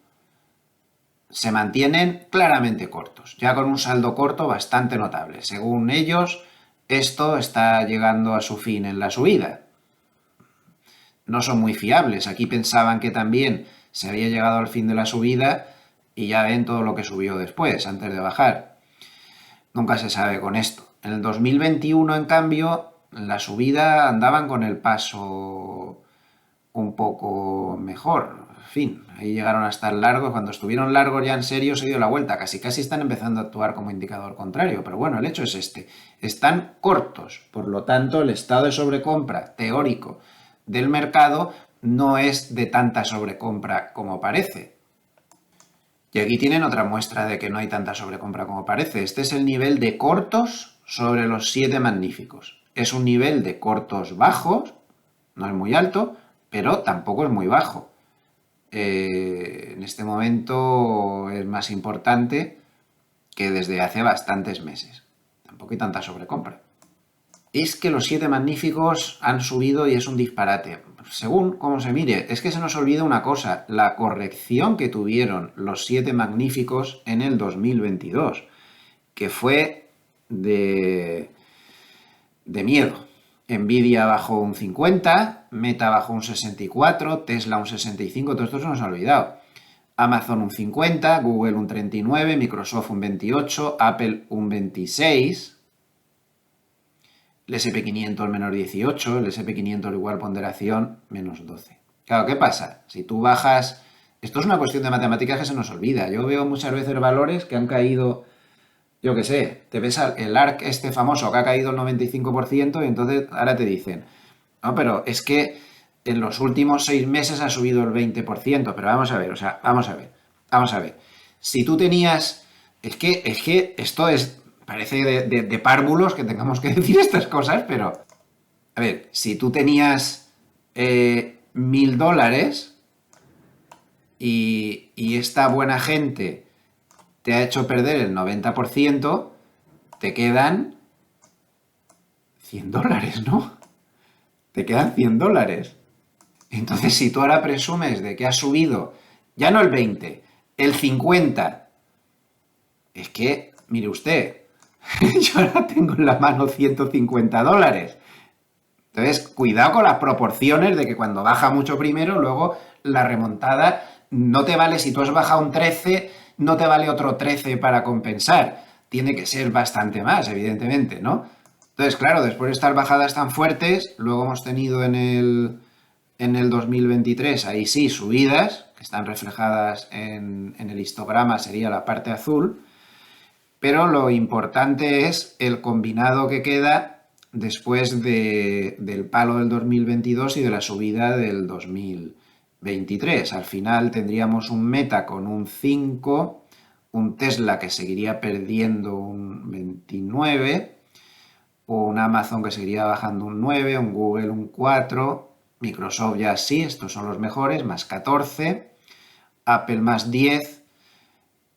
[SPEAKER 1] se mantienen claramente cortos, ya con un saldo corto bastante notable. Según ellos, esto está llegando a su fin en la subida. No son muy fiables. Aquí pensaban que también se había llegado al fin de la subida y ya ven todo lo que subió después, antes de bajar. Nunca se sabe con esto. En el 2021, en cambio, en la subida andaban con el paso un poco mejor. En fin, ahí llegaron a estar largos. Cuando estuvieron largos ya en serio se dio la vuelta. Casi están empezando a actuar como indicador contrario. Pero bueno, el hecho es este. Están cortos. Por lo tanto, el estado de sobrecompra teórico del mercado no es de tanta sobrecompra como parece. Y aquí tienen otra muestra de que no hay tanta sobrecompra como parece. Este es el nivel de cortos sobre los 7 magníficos. Es un nivel de cortos bajos, no es muy alto, pero tampoco es muy bajo. En este momento es más importante que desde hace bastantes meses. Tampoco hay tanta sobrecompra. Es que los 7 magníficos han subido y es un disparate. Según cómo se mire, es que se nos olvida una cosa, la corrección que tuvieron los 7 magníficos en el 2022, que fue de miedo. Nvidia bajó un 50, Meta bajó un 64, Tesla un 65, todo esto se nos ha olvidado. Amazon un 50, Google un 39, Microsoft un 28, Apple un 26, el SP500 menos 18, el SP500 igual ponderación menos 12. Claro, ¿qué pasa? Si tú bajas... Esto es una cuestión de matemáticas que se nos olvida. Yo veo muchas veces valores que han caído, yo qué sé, te ves el ARC este famoso que ha caído el 95% y entonces ahora te dicen, no, pero es que en los últimos 6 meses ha subido el 20%, pero vamos a ver, vamos a ver. Si tú tenías... Es que esto es... Parece de párvulos que tengamos que decir estas cosas, pero... A ver, si tú tenías $1.000 y esta buena gente te ha hecho perder el 90%, te quedan $100, ¿no? Te quedan $100. Entonces, si tú ahora presumes de que has subido, ya no el 20, el 50, es que, mire usted, yo ahora tengo en la mano $150. Entonces, cuidado con las proporciones de que cuando baja mucho primero, luego la remontada no te vale, si tú has bajado un 13, no te vale otro 13 para compensar. Tiene que ser bastante más, evidentemente, ¿no? Entonces, claro, después de estas bajadas tan fuertes, luego hemos tenido en el 2023, ahí sí, subidas, que están reflejadas en el histograma, sería la parte azul, pero lo importante es el combinado que queda después del palo del 2022 y de la subida del 2023. Al final tendríamos un Meta con un 5, un Tesla que seguiría perdiendo un 29, un Amazon que seguiría bajando un 9, un Google un 4, Microsoft ya sí, estos son los mejores, más 14, Apple más 10,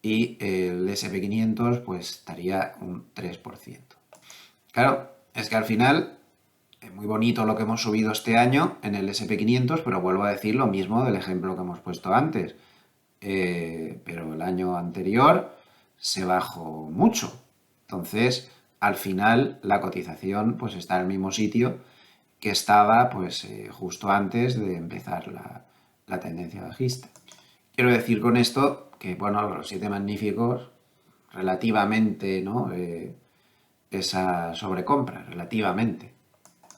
[SPEAKER 1] y el SP500 pues estaría un 3%. Claro, es que al final es muy bonito lo que hemos subido este año en el SP500, pero vuelvo a decir lo mismo del ejemplo que hemos puesto antes. Pero el año anterior se bajó mucho. Entonces, al final la cotización pues está en el mismo sitio que estaba pues justo antes de empezar la tendencia bajista. Quiero decir con esto que, bueno, los 7 magníficos, relativamente, ¿no? Esa sobrecompra, relativamente.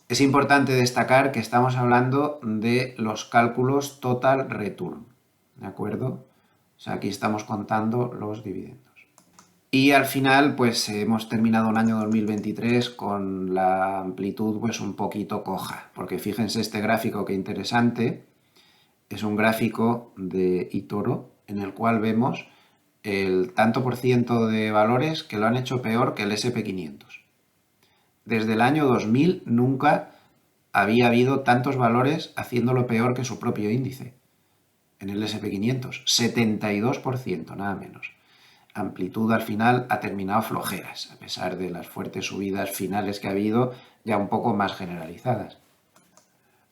[SPEAKER 1] Es importante destacar que estamos hablando de los cálculos total return, ¿de acuerdo? O sea, aquí estamos contando los dividendos. Y al final, pues hemos terminado un año 2023 con la amplitud pues un poquito coja, porque fíjense este gráfico que interesante, es un gráfico de eToro en el cual vemos el tanto por ciento de valores que lo han hecho peor que el SP500. Desde el año 2000 nunca había habido tantos valores haciéndolo peor que su propio índice. en el SP500, 72%, nada menos. Amplitud al final ha terminado flojeras, a pesar de las fuertes subidas finales que ha habido, ya un poco más generalizadas.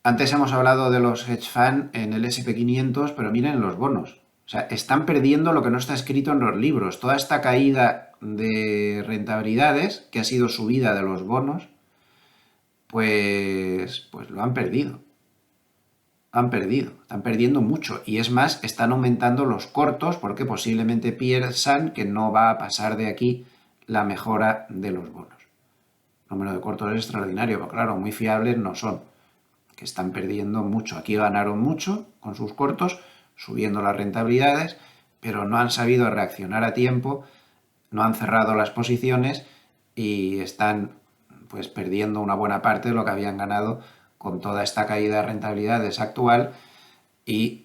[SPEAKER 1] Antes hemos hablado de los hedge funds en el SP500, pero miren los bonos. O sea, están perdiendo lo que no está escrito en los libros. Toda esta caída de rentabilidades, que ha sido subida de los bonos, pues lo han perdido. Están perdiendo mucho. Y es más, están aumentando los cortos porque posiblemente piensan que no va a pasar de aquí la mejora de los bonos. El número de cortos es extraordinario, pero claro, muy fiables no son. Que están perdiendo mucho. Aquí ganaron mucho con sus cortos, subiendo las rentabilidades, pero no han sabido reaccionar a tiempo, no han cerrado las posiciones y están pues perdiendo una buena parte de lo que habían ganado con toda esta caída de rentabilidades actual y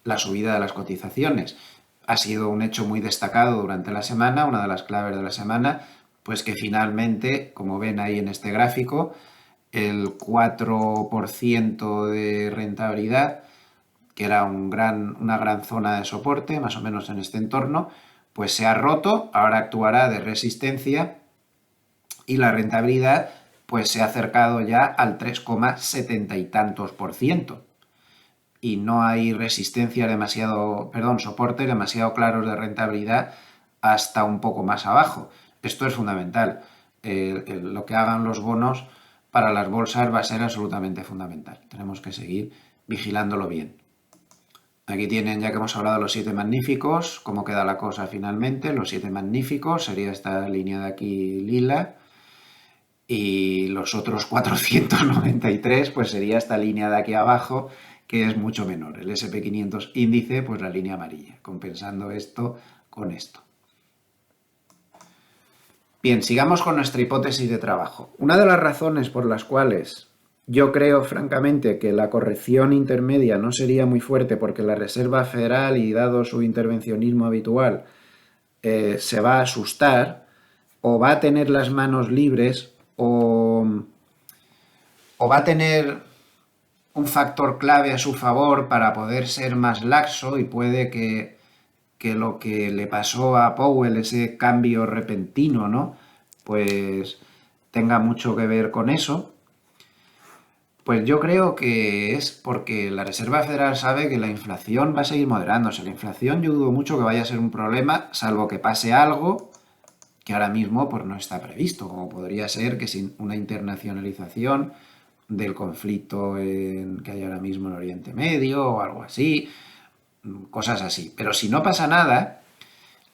[SPEAKER 1] la subida de las cotizaciones. Ha sido un hecho muy destacado durante la semana, una de las claves de la semana, pues que finalmente, como ven ahí en este gráfico, el 4% de rentabilidad, que era una gran zona de soporte, más o menos en este entorno, pues se ha roto, ahora actuará de resistencia y la rentabilidad pues se ha acercado ya al 3,70 y tantos por ciento. Y no hay soportes demasiado claros de rentabilidad hasta un poco más abajo. Esto es fundamental. Lo que hagan los bonos para las bolsas va a ser absolutamente fundamental. Tenemos que seguir vigilándolo bien. Aquí tienen, ya que hemos hablado de los 7 magníficos, cómo queda la cosa finalmente. Los 7 magníficos sería esta línea de aquí lila. Y los otros 493, pues sería esta línea de aquí abajo, que es mucho menor. El SP500 índice, pues la línea amarilla, compensando esto con esto. Bien, sigamos con nuestra hipótesis de trabajo. Una de las razones por las cuales yo creo, francamente, que la corrección intermedia no sería muy fuerte porque la Reserva Federal, y dado su intervencionismo habitual, se va a asustar o va a tener las manos libres o va a tener un factor clave a su favor para poder ser más laxo y puede que lo que le pasó a Powell, ese cambio repentino, ¿no? Pues tenga mucho que ver con eso. Pues yo creo que es porque la Reserva Federal sabe que la inflación va a seguir moderándose. La inflación yo dudo mucho que vaya a ser un problema, salvo que pase algo que ahora mismo pues, no está previsto, como podría ser que sin una internacionalización del conflicto que hay ahora mismo en Oriente Medio o algo así, cosas así. Pero si no pasa nada,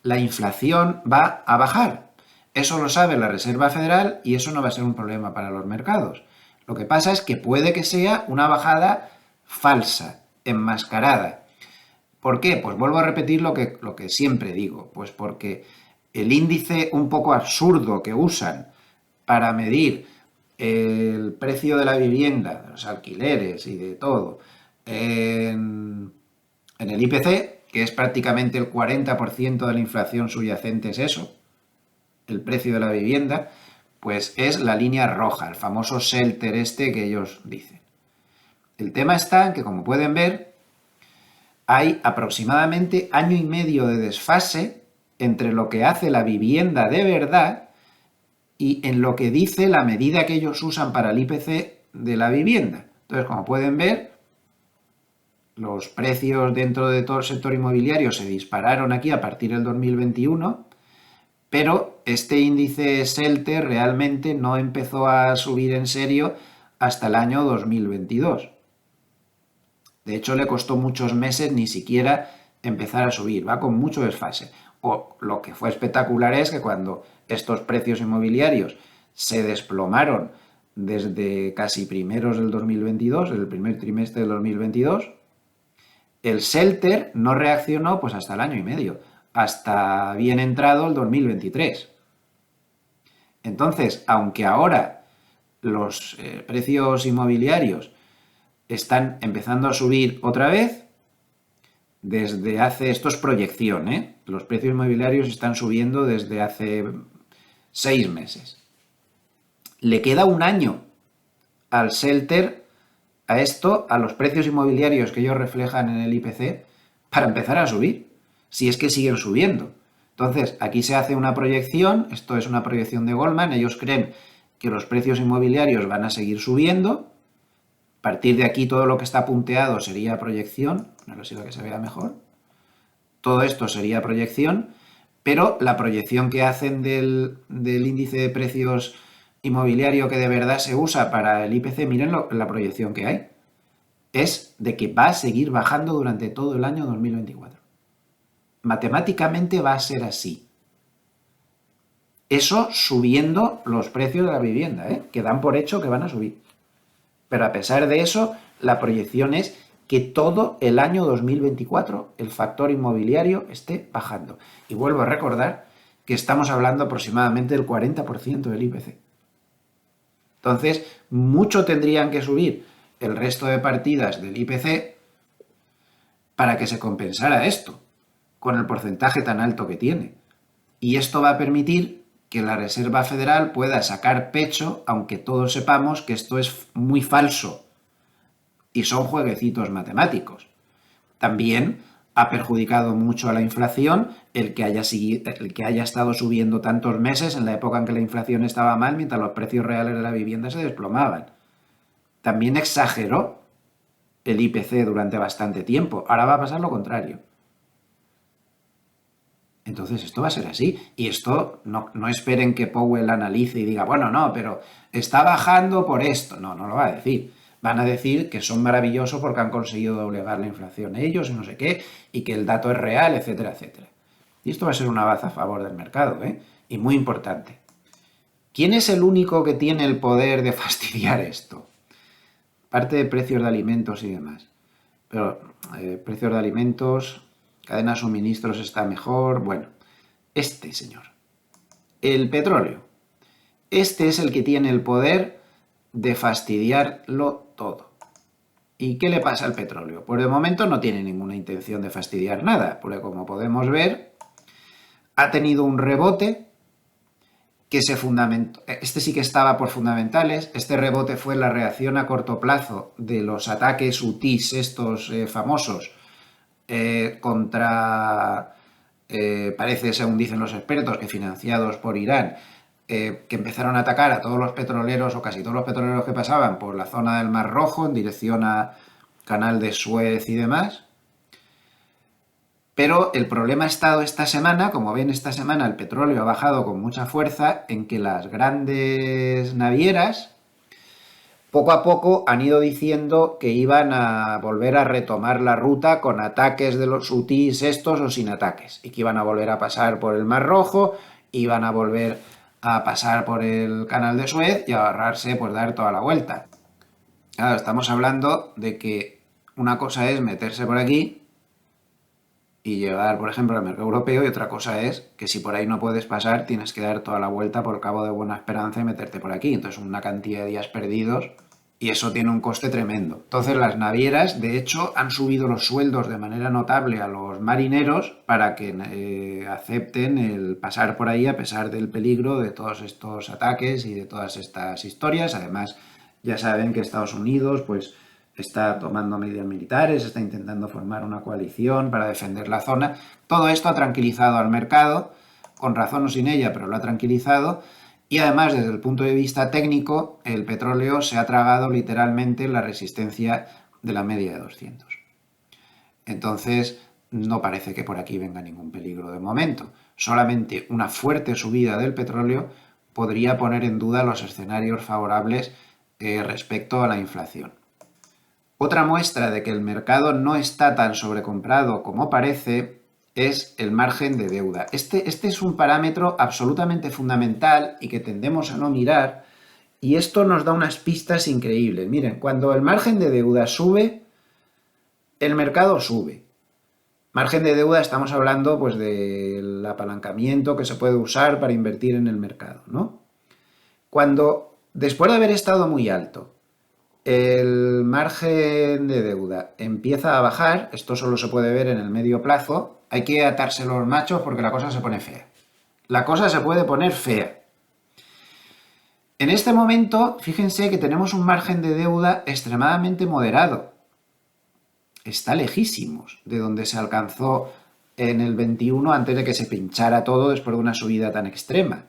[SPEAKER 1] la inflación va a bajar. Eso lo sabe la Reserva Federal y eso no va a ser un problema para los mercados. Lo que pasa es que puede que sea una bajada falsa, enmascarada. ¿Por qué? Pues vuelvo a repetir lo que siempre digo. Pues porque el índice un poco absurdo que usan para medir el precio de la vivienda, de los alquileres y de todo, en el IPC, que es prácticamente el 40% de la inflación subyacente, es eso, el precio de la vivienda, pues es la línea roja, el famoso shelter que ellos dicen. El tema está en que, como pueden ver, hay aproximadamente año y medio de desfase entre lo que hace la vivienda de verdad y en lo que dice la medida que ellos usan para el IPC de la vivienda. Entonces, como pueden ver, los precios dentro de todo el sector inmobiliario se dispararon aquí a partir del 2021, pero este índice shelter realmente no empezó a subir en serio hasta el año 2022. De hecho, le costó muchos meses ni siquiera empezar a subir, va con mucho desfase. O lo que fue espectacular es que cuando estos precios inmobiliarios se desplomaron desde casi primeros del 2022, el primer trimestre del 2022, el shelter no reaccionó pues hasta el año y medio, hasta bien entrado el 2023. Entonces, aunque ahora los precios inmobiliarios están empezando a subir otra vez, desde hace, esto es proyección, los precios inmobiliarios están subiendo desde hace 6 meses. Le queda un año al shelter a esto, a los precios inmobiliarios que ellos reflejan en el IPC, para empezar a subir, si es que siguen subiendo. Entonces, aquí se hace una proyección, esto es una proyección de Goldman, ellos creen que los precios inmobiliarios van a seguir subiendo. A partir de aquí todo lo que está punteado sería proyección, no lo sé que se vea mejor. Todo esto sería proyección, pero la proyección que hacen del índice de precios inmobiliario que de verdad se usa para el IPC, miren la proyección que hay, es de que va a seguir bajando durante todo el año 2024. Matemáticamente va a ser así. Eso subiendo los precios de la vivienda, que dan por hecho que van a subir. Pero a pesar de eso, la proyección es que todo el año 2024 el factor inmobiliario esté bajando. Y vuelvo a recordar que estamos hablando aproximadamente del 40% del IPC. Entonces, mucho tendrían que subir el resto de partidas del IPC para que se compensara esto, con el porcentaje tan alto que tiene. Y esto va a permitir que la Reserva Federal pueda sacar pecho, aunque todos sepamos que esto es muy falso y son jueguecitos matemáticos. También ha perjudicado mucho a la inflación el que haya estado subiendo tantos meses en la época en que la inflación estaba mal, mientras los precios reales de la vivienda se desplomaban. También exageró el IPC durante bastante tiempo. Ahora va a pasar lo contrario. Entonces esto va a ser así. Y esto no esperen que Powell analice y diga, bueno, no, pero está bajando por esto. No, no lo va a decir. Van a decir que son maravillosos porque han conseguido doblegar la inflación ellos y no sé qué, y que el dato es real, etcétera, etcétera. Y esto va a ser una baza a favor del mercado, y muy importante. ¿Quién es el único que tiene el poder de fastidiar esto? Parte de precios de alimentos y demás. Pero precios de alimentos, cadena de suministros está mejor. Bueno, este señor, el petróleo. Este es el que tiene el poder de fastidiarlo todo. ¿Y qué le pasa al petróleo? Pues de momento no tiene ninguna intención de fastidiar nada, porque como podemos ver, ha tenido un rebote que se fundamentó. Este sí que estaba por fundamentales. Este rebote fue la reacción a corto plazo de los ataques hutíes estos famosos contra, parece, según dicen los expertos, que financiados por Irán, que empezaron a atacar a todos los petroleros o casi todos los petroleros que pasaban por la zona del Mar Rojo en dirección a Canal de Suez y demás. Pero el problema ha estado esta semana, como ven, esta semana el petróleo ha bajado con mucha fuerza, en que las grandes navieras poco a poco han ido diciendo que iban a volver a retomar la ruta con ataques de los hutíes estos o sin ataques, y que iban a volver a pasar por el Mar Rojo, iban a volver a pasar por el Canal de Suez y a ahorrarse, pues, dar toda la vuelta. Claro, estamos hablando de que una cosa es meterse por aquí y llegar, por ejemplo, al mercado europeo, y otra cosa es que si por ahí no puedes pasar, tienes que dar toda la vuelta por Cabo de Buena Esperanza y meterte por aquí. Entonces, una cantidad de días perdidos, y eso tiene un coste tremendo. Entonces, las navieras, de hecho, han subido los sueldos de manera notable a los marineros para que acepten el pasar por ahí a pesar del peligro de todos estos ataques y de todas estas historias. Además, ya saben que Estados Unidos, pues, está tomando medidas militares, está intentando formar una coalición para defender la zona. Todo esto ha tranquilizado al mercado, con razón o sin ella, pero lo ha tranquilizado. Y además, desde el punto de vista técnico, el petróleo se ha tragado literalmente la resistencia de la media de 200. Entonces, no parece que por aquí venga ningún peligro de momento. Solamente una fuerte subida del petróleo podría poner en duda los escenarios favorables respecto a la inflación. Otra muestra de que el mercado no está tan sobrecomprado como parece es el margen de deuda. Este es un parámetro absolutamente fundamental y que tendemos a no mirar, y esto nos da unas pistas increíbles. Miren, cuando el margen de deuda sube, el mercado sube. Margen de deuda, estamos hablando, pues, del apalancamiento que se puede usar para invertir en el mercado, ¿no? Cuando, después de haber estado muy alto, el margen de deuda empieza a bajar, esto solo se puede ver en el medio plazo, hay que atarse los machos porque la cosa se pone fea. La cosa se puede poner fea. En este momento, fíjense que tenemos un margen de deuda extremadamente moderado. Está lejísimos de donde se alcanzó en el 21 antes de que se pinchara todo después de una subida tan extrema.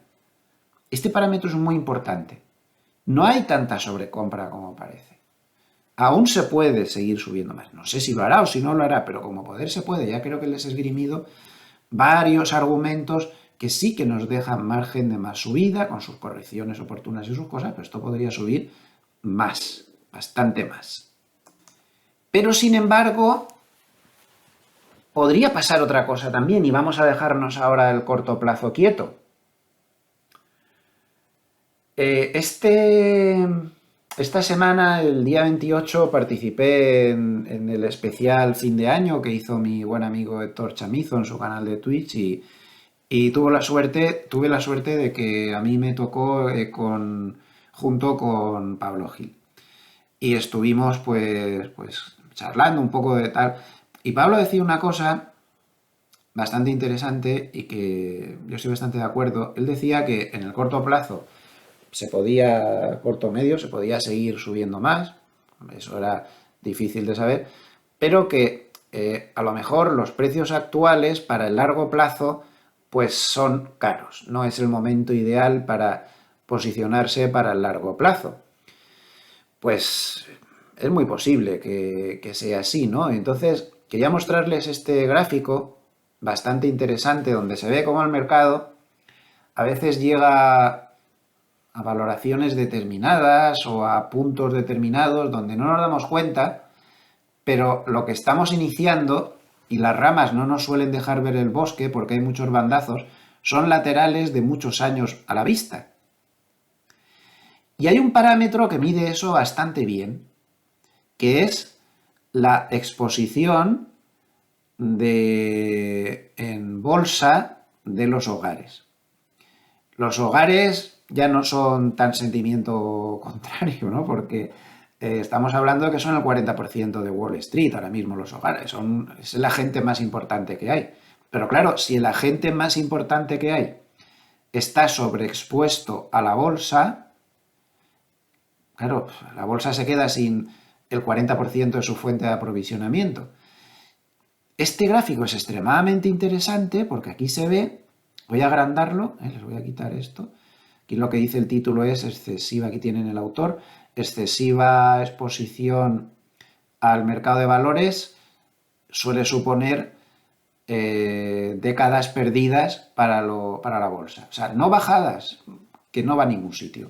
[SPEAKER 1] Este parámetro es muy importante. No hay tanta sobrecompra como parece. Aún se puede seguir subiendo más. No sé si lo hará o si no lo hará, pero como poder se puede. Ya creo que les he esgrimido varios argumentos que sí que nos dejan margen de más subida, con sus correcciones oportunas y sus cosas, pero esto podría subir más, bastante más. Pero sin embargo, podría pasar otra cosa también, y vamos a dejarnos ahora el corto plazo quieto. Esta semana, el día 28, participé en el especial fin de año que hizo mi buen amigo Héctor Chamizo en su canal de Twitch y tuve la suerte de que a mí me tocó junto con Pablo Gil. Y estuvimos pues charlando un poco de tal. Y Pablo decía una cosa bastante interesante y que yo estoy bastante de acuerdo. Él decía que en el corto plazo corto medio, se podía seguir subiendo más, eso era difícil de saber, pero que a lo mejor los precios actuales para el largo plazo pues son caros, no es el momento ideal para posicionarse para el largo plazo. Pues es muy posible que sea así, ¿no? Entonces, quería mostrarles este gráfico bastante interesante donde se ve cómo el mercado a veces llega a valoraciones determinadas o a puntos determinados donde no nos damos cuenta, pero lo que estamos iniciando, y las ramas no nos suelen dejar ver el bosque porque hay muchos bandazos, son laterales de muchos años a la vista. Y hay un parámetro que mide eso bastante bien, que es la exposición en bolsa de los hogares. Los hogares ya no son tan sentimiento contrario, ¿no? Porque estamos hablando de que son el 40% de Wall Street ahora mismo los hogares. Es el agente más importante que hay. Pero claro, si el agente más importante que hay está sobreexpuesto a la bolsa, claro, la bolsa se queda sin el 40% de su fuente de aprovisionamiento. Este gráfico es extremadamente interesante porque aquí se ve, voy a agrandarlo, les voy a quitar esto, aquí lo que dice el título es excesiva, aquí tienen el autor, excesiva exposición al mercado de valores suele suponer décadas perdidas para la bolsa. O sea, no bajadas, que no va a ningún sitio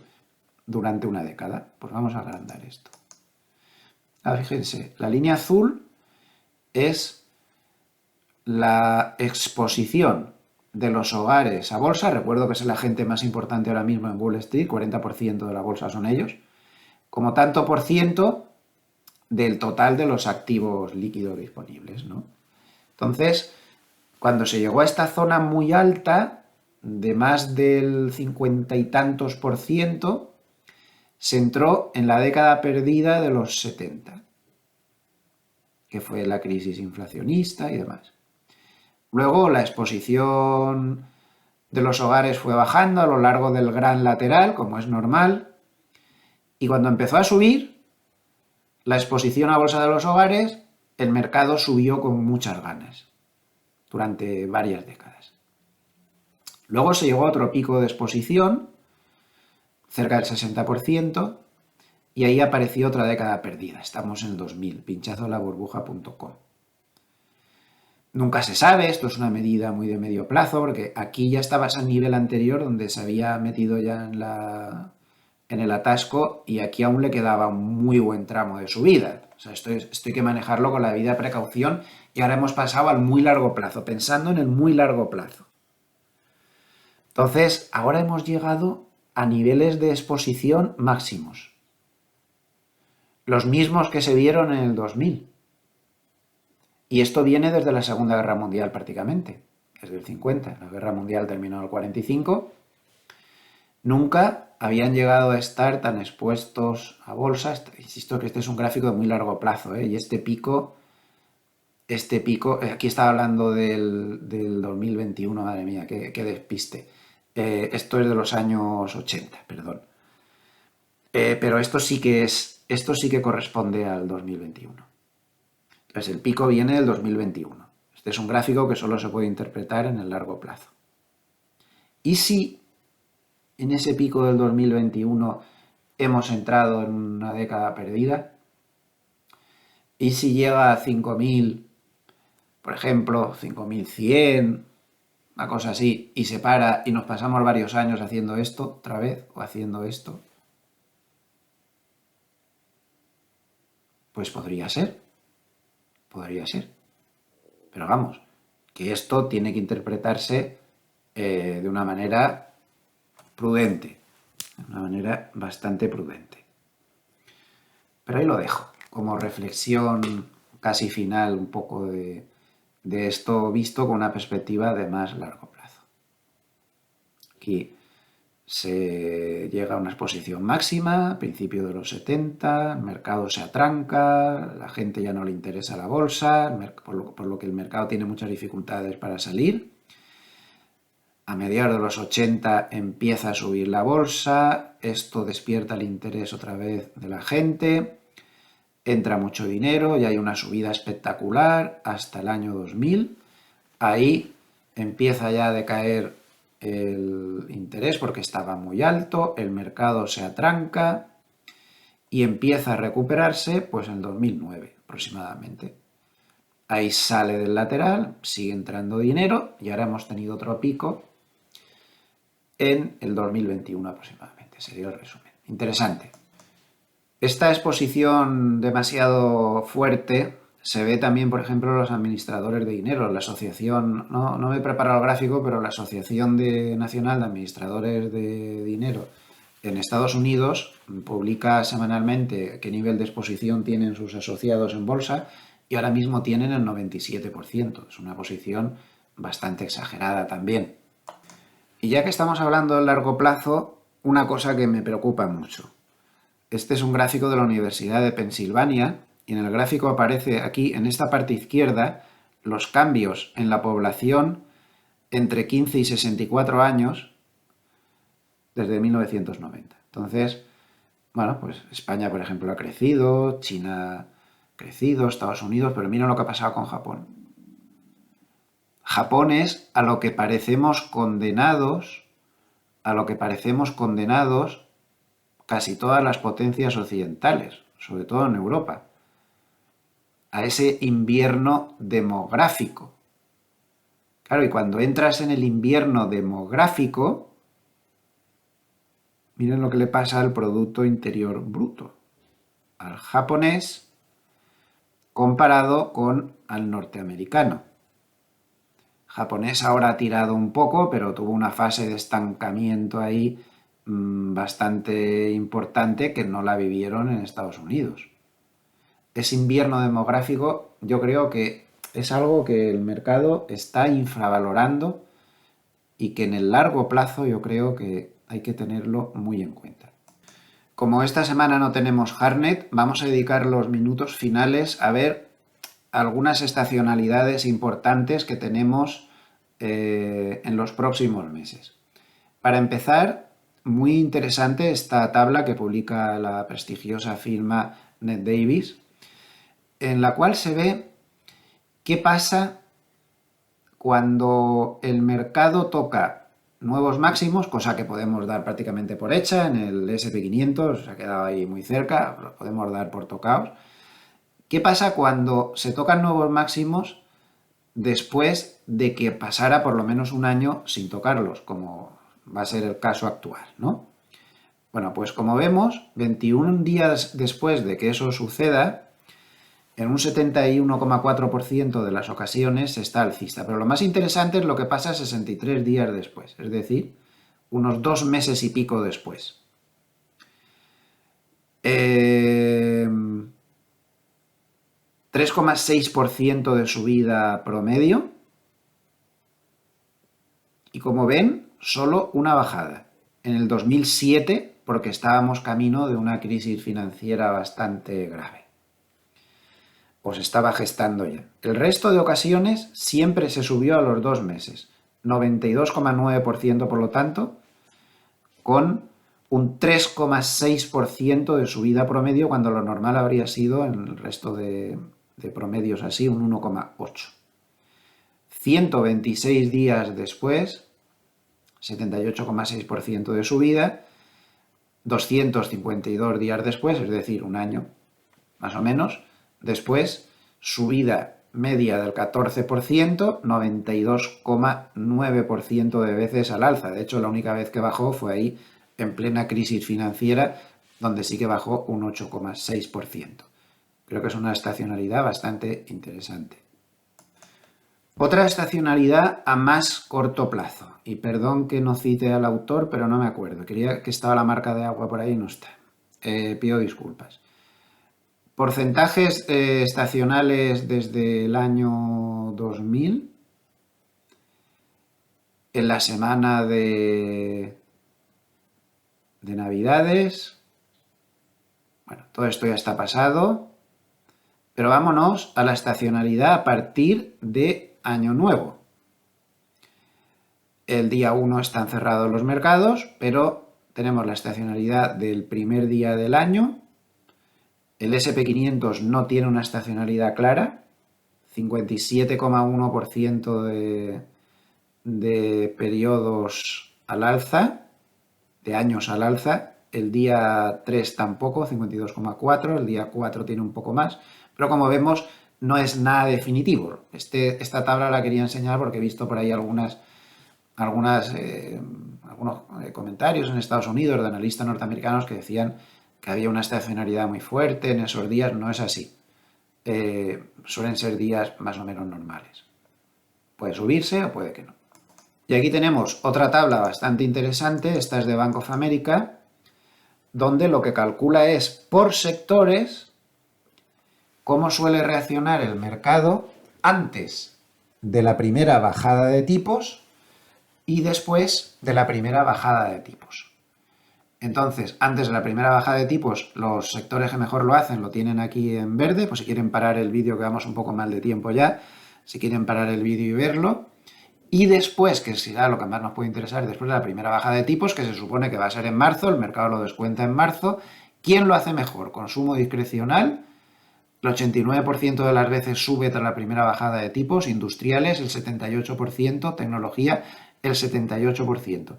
[SPEAKER 1] durante una década. Pues vamos a agrandar esto. Fíjense, la línea azul es la exposición de los hogares a bolsa. Recuerdo que es el agente más importante ahora mismo en Wall Street, 40% de la bolsa son ellos, como tanto por ciento del total de los activos líquidos disponibles, ¿no? Entonces, cuando se llegó a esta zona muy alta, de más del 50 y tantos por ciento, se entró en la década perdida de los 70, que fue la crisis inflacionista y demás. Luego la exposición de los hogares fue bajando a lo largo del gran lateral, como es normal, y cuando empezó a subir la exposición a bolsa de los hogares, el mercado subió con muchas ganas durante varias décadas. Luego se llegó a otro pico de exposición, cerca del 60%, y ahí apareció otra década perdida. Estamos en el 2000, pinchazolaburbuja.com. Nunca se sabe, esto es una medida muy de medio plazo, porque aquí ya estabas al nivel anterior donde se había metido ya en el atasco y aquí aún le quedaba un muy buen tramo de subida. O sea, esto hay que manejarlo con la debida precaución y ahora hemos pasado al muy largo plazo, pensando en el muy largo plazo. Entonces, ahora hemos llegado a niveles de exposición máximos. Los mismos que se vieron en el 2000. Y esto viene desde la Segunda Guerra Mundial prácticamente, desde el 50. La Guerra Mundial terminó en el 45. Nunca habían llegado a estar tan expuestos a bolsa. Insisto que este es un gráfico de muy largo plazo, ¿eh? Y este pico, aquí estaba hablando del 2021, madre mía, qué despiste. Esto es de los años 80, perdón. Pero esto sí que corresponde al 2021. Entonces el pico viene del 2021. Este es un gráfico que solo se puede interpretar en el largo plazo. ¿Y si en ese pico del 2021 hemos entrado en una década perdida? ¿Y si llega a 5.000, por ejemplo, 5.100, una cosa así, y se para y nos pasamos varios años haciendo esto otra vez o haciendo esto? Pues podría ser. Pero vamos, que esto tiene que interpretarse de una manera prudente, de una manera bastante prudente. Pero ahí lo dejo, como reflexión casi final un poco de esto visto con una perspectiva de más largo plazo. Aquí se llega a una exposición máxima, a principios de los 70, el mercado se atranca, la gente ya no le interesa la bolsa, por lo que el mercado tiene muchas dificultades para salir. A mediados de los 80 empieza a subir la bolsa, esto despierta el interés otra vez de la gente, entra mucho dinero y hay una subida espectacular hasta el año 2000. Ahí empieza ya a decaer el interés porque estaba muy alto, el mercado se atranca y empieza a recuperarse pues en 2009 aproximadamente. Ahí sale del lateral, sigue entrando dinero y ahora hemos tenido otro pico en el 2021 aproximadamente. Sería el resumen. Interesante. Esta exposición demasiado fuerte se ve también, por ejemplo, los administradores de dinero. La asociación, no me he preparado el gráfico, pero la Asociación Nacional de Administradores de Dinero en Estados Unidos publica semanalmente qué nivel de exposición tienen sus asociados en bolsa y ahora mismo tienen el 97%. Es una posición bastante exagerada también. Y ya que estamos hablando del largo plazo, una cosa que me preocupa mucho. Este es un gráfico de la Universidad de Pensilvania y en el gráfico aparece aquí, en esta parte izquierda, los cambios en la población entre 15 y 64 años desde 1990. Entonces, bueno, pues España, por ejemplo, ha crecido, China ha crecido, Estados Unidos, pero mira lo que ha pasado con Japón. Japón es a lo que parecemos condenados casi todas las potencias occidentales, sobre todo en Europa, a ese invierno demográfico. Claro, y cuando entras en el invierno demográfico, miren lo que le pasa al Producto Interior Bruto, al japonés comparado con al norteamericano. El japonés ahora ha tirado un poco, pero tuvo una fase de estancamiento ahí bastante importante que no la vivieron en Estados Unidos. Ese invierno demográfico yo creo que es algo que el mercado está infravalorando y que en el largo plazo yo creo que hay que tenerlo muy en cuenta. Como esta semana no tenemos Hardnet, vamos a dedicar los minutos finales a ver algunas estacionalidades importantes que tenemos en los próximos meses. Para empezar, muy interesante esta tabla que publica la prestigiosa firma Ned Davis, en la cual se ve qué pasa cuando el mercado toca nuevos máximos, cosa que podemos dar prácticamente por hecha. En el SP500 se ha quedado ahí muy cerca, lo podemos dar por tocados. ¿Qué pasa cuando se tocan nuevos máximos después de que pasara por lo menos un año sin tocarlos, como va a ser el caso actual, ¿no? Bueno, pues como vemos, 21 días después de que eso suceda, en un 71,4% de las ocasiones está alcista. Pero lo más interesante es lo que pasa 63 días después, es decir, unos 2 meses y pico después. 3,6% de subida promedio. Y como ven, solo una bajada. En el 2007, porque estábamos camino de una crisis financiera bastante grave. O se estaba gestando ya. El resto de ocasiones siempre se subió a los 2 meses. 92,9% por lo tanto, con un 3,6% de subida promedio, cuando lo normal habría sido en el resto de promedios así, un 1,8%. 126 días después, 78,6% de subida. 252 días después, es decir, un año más o menos después, subida media del 14%, 92,9% de veces al alza. De hecho, la única vez que bajó fue ahí en plena crisis financiera, donde sí que bajó un 8,6%. Creo que es una estacionalidad bastante interesante. Otra estacionalidad a más corto plazo, y perdón que no cite al autor, pero no me acuerdo, quería que estaba la marca de agua por ahí y no está, pido disculpas. Porcentajes estacionales desde el año 2000, en la semana de Navidades. Bueno, todo esto ya está pasado, pero vámonos a la estacionalidad a partir de Año Nuevo. El día 1 están cerrados los mercados, pero tenemos la estacionalidad del primer día del año. El SP500 no tiene una estacionalidad clara, 57,1% de periodos al alza, de años al alza. El día 3 tampoco, 52,4%, el día 4 tiene un poco más, pero como vemos no es nada definitivo. Esta tabla la quería enseñar porque he visto por ahí algunos comentarios en Estados Unidos de analistas norteamericanos que decían que había una estacionalidad muy fuerte en esos días. No es así. Suelen ser días más o menos normales. Puede subirse o puede que no. Y aquí tenemos otra tabla bastante interesante, esta es de Bank of America, donde lo que calcula es por sectores cómo suele reaccionar el mercado antes de la primera bajada de tipos y después de la primera bajada de tipos. Entonces, antes de la primera bajada de tipos, los sectores que mejor lo hacen lo tienen aquí en verde, pues si quieren parar el vídeo, que vamos un poco mal de tiempo ya, si quieren parar el vídeo y verlo. Y después, que será lo que más nos puede interesar, después de la primera bajada de tipos, que se supone que va a ser en marzo, el mercado lo descuenta en marzo, ¿quién lo hace mejor? Consumo discrecional, el 89% de las veces sube tras la primera bajada de tipos, industriales el 78%, tecnología el 78%.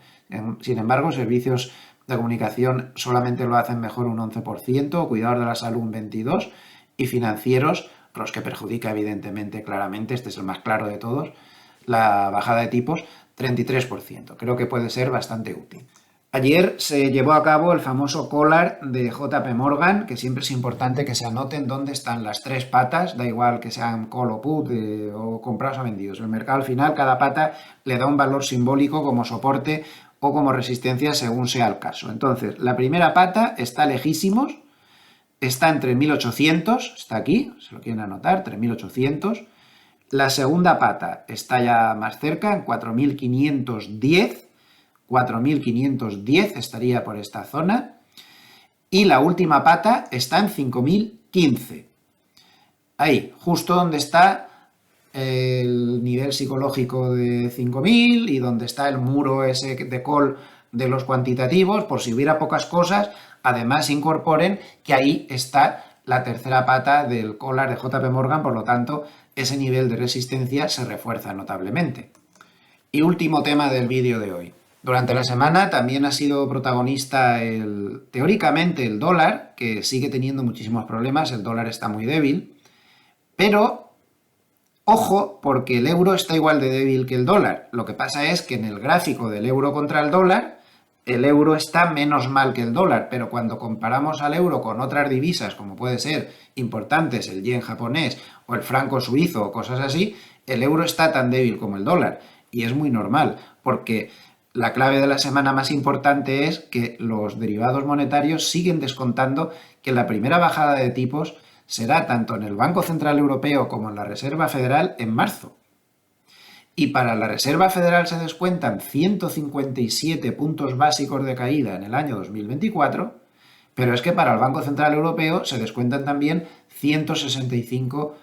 [SPEAKER 1] Sin embargo, servicios de comunicación solamente lo hacen mejor un 11%, cuidados de la salud un 22%, y financieros, los que perjudica evidentemente claramente, este es el más claro de todos, la bajada de tipos, 33%. Creo que puede ser bastante útil. Ayer se llevó a cabo el famoso collar de JP Morgan, que siempre es importante que se anoten dónde están las tres patas, da igual que sean call o put o comprados o vendidos. El mercado al final, cada pata le da un valor simbólico como soporte o como resistencia según sea el caso. Entonces, la primera pata está lejísimos, está en 3.800, está aquí, se lo quieren anotar, 3.800. La segunda pata está ya más cerca, en 4.510. 4.510 estaría por esta zona. Y la última pata está en 5.015. Ahí, justo donde está el nivel psicológico de 5.000 y donde está el muro ese de call de los cuantitativos, por si hubiera pocas cosas, además incorporen que ahí está la tercera pata del collar de JP Morgan, por lo tanto, ese nivel de resistencia se refuerza notablemente. Y último tema del vídeo de hoy. Durante la semana también ha sido protagonista teóricamente el dólar, que sigue teniendo muchísimos problemas, el dólar está muy débil, pero ojo, porque el euro está igual de débil que el dólar. Lo que pasa es que en el gráfico del euro contra el dólar, el euro está menos mal que el dólar, pero cuando comparamos al euro con otras divisas, como puede ser importantes, el yen japonés o el franco suizo o cosas así, el euro está tan débil como el dólar. Y es muy normal, porque la clave de la semana más importante es que los derivados monetarios siguen descontando que la primera bajada de tipos será tanto en el Banco Central Europeo como en la Reserva Federal en marzo. Y para la Reserva Federal se descuentan 157 puntos básicos de caída en el año 2024, pero es que para el Banco Central Europeo se descuentan también 165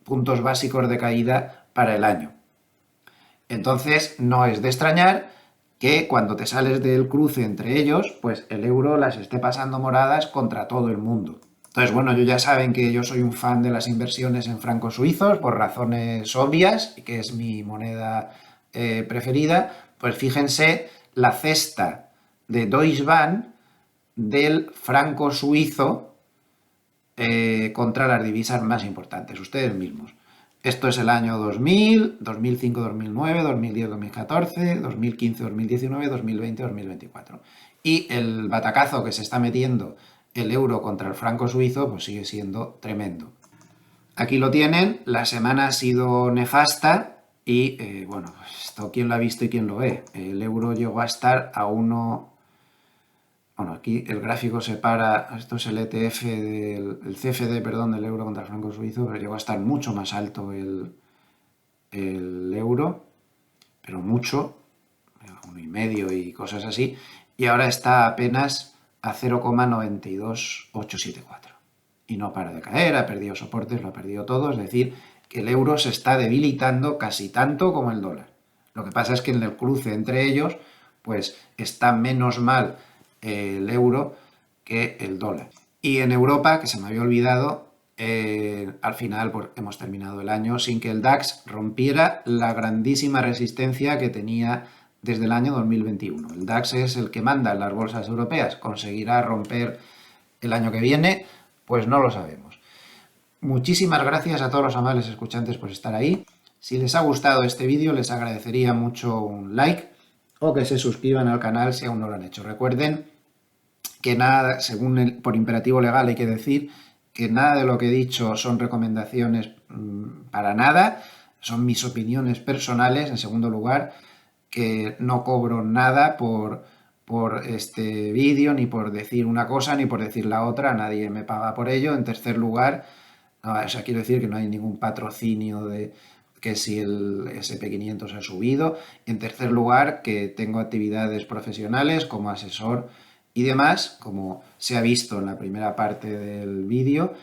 [SPEAKER 1] puntos básicos de caída para el año. Entonces, no es de extrañar que cuando te sales del cruce entre ellos, pues el euro las esté pasando moradas contra todo el mundo. Entonces, bueno, ellos ya saben que yo soy un fan de las inversiones en francos suizos por razones obvias, y que es mi moneda preferida. Pues fíjense la cesta de Deutsche Bahn del franco suizo contra las divisas más importantes, ustedes mismos. Esto es el año 2000, 2005, 2009, 2010, 2014, 2015, 2019, 2020, 2024. Y el batacazo que se está metiendo el euro contra el franco suizo pues sigue siendo tremendo. Aquí lo tienen, la semana ha sido nefasta y bueno, esto quién lo ha visto y quién lo ve. El euro llegó a estar a uno. Bueno, aquí el gráfico separa, esto es el ETF, el CFD, perdón, del euro contra el franco suizo, pero llegó a estar mucho más alto el euro, pero mucho, 1,5 y cosas así, y ahora está apenas a 0,92874. Y no para de caer, ha perdido soportes, lo ha perdido todo, es decir, que el euro se está debilitando casi tanto como el dólar. Lo que pasa es que en el cruce entre ellos, pues está menos mal el euro que el dólar. Y en Europa, que se me había olvidado, al final pues, hemos terminado el año sin que el DAX rompiera la grandísima resistencia que tenía desde el año 2021. El DAX es el que manda en las bolsas europeas. ¿Conseguirá romper el año que viene? Pues no lo sabemos. Muchísimas gracias a todos los amables escuchantes por estar ahí. Si les ha gustado este vídeo, les agradecería mucho un like o que se suscriban al canal si aún no lo han hecho. Recuerden que nada, según por imperativo legal hay que decir, que nada de lo que he dicho son recomendaciones para nada, son mis opiniones personales, en segundo lugar, que no cobro nada por este vídeo, ni por decir una cosa, ni por decir la otra, nadie me paga por ello. En tercer lugar, no, o sea, quiero decir que no hay ningún patrocinio de que si el SP500 ha subido. En tercer lugar, que tengo actividades profesionales como asesor y demás, como se ha visto en la primera parte del vídeo,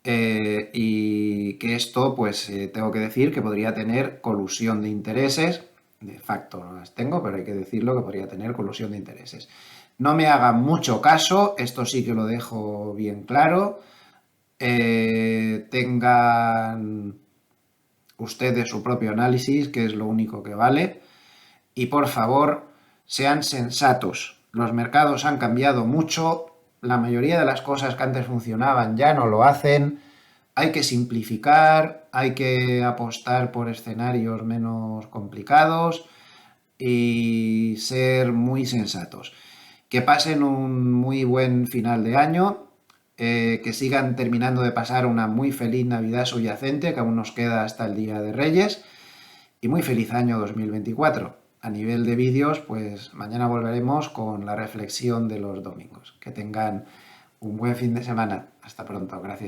[SPEAKER 1] y que esto, pues tengo que decir que podría tener colusión de intereses. De facto no las tengo, pero hay que decirlo que podría tener colusión de intereses. No me hagan mucho caso, esto sí que lo dejo bien claro. Tengan ustedes su propio análisis, que es lo único que vale. Y por favor, sean sensatos. Los mercados han cambiado mucho. La mayoría de las cosas que antes funcionaban ya no lo hacen. Hay que simplificar, hay que apostar por escenarios menos complicados y ser muy sensatos. Que pasen un muy buen final de año, que sigan terminando de pasar una muy feliz Navidad subyacente, que aún nos queda hasta el Día de Reyes, y muy feliz año 2024. A nivel de vídeos, pues mañana volveremos con la reflexión de los domingos. Que tengan un buen fin de semana. Hasta pronto. Gracias.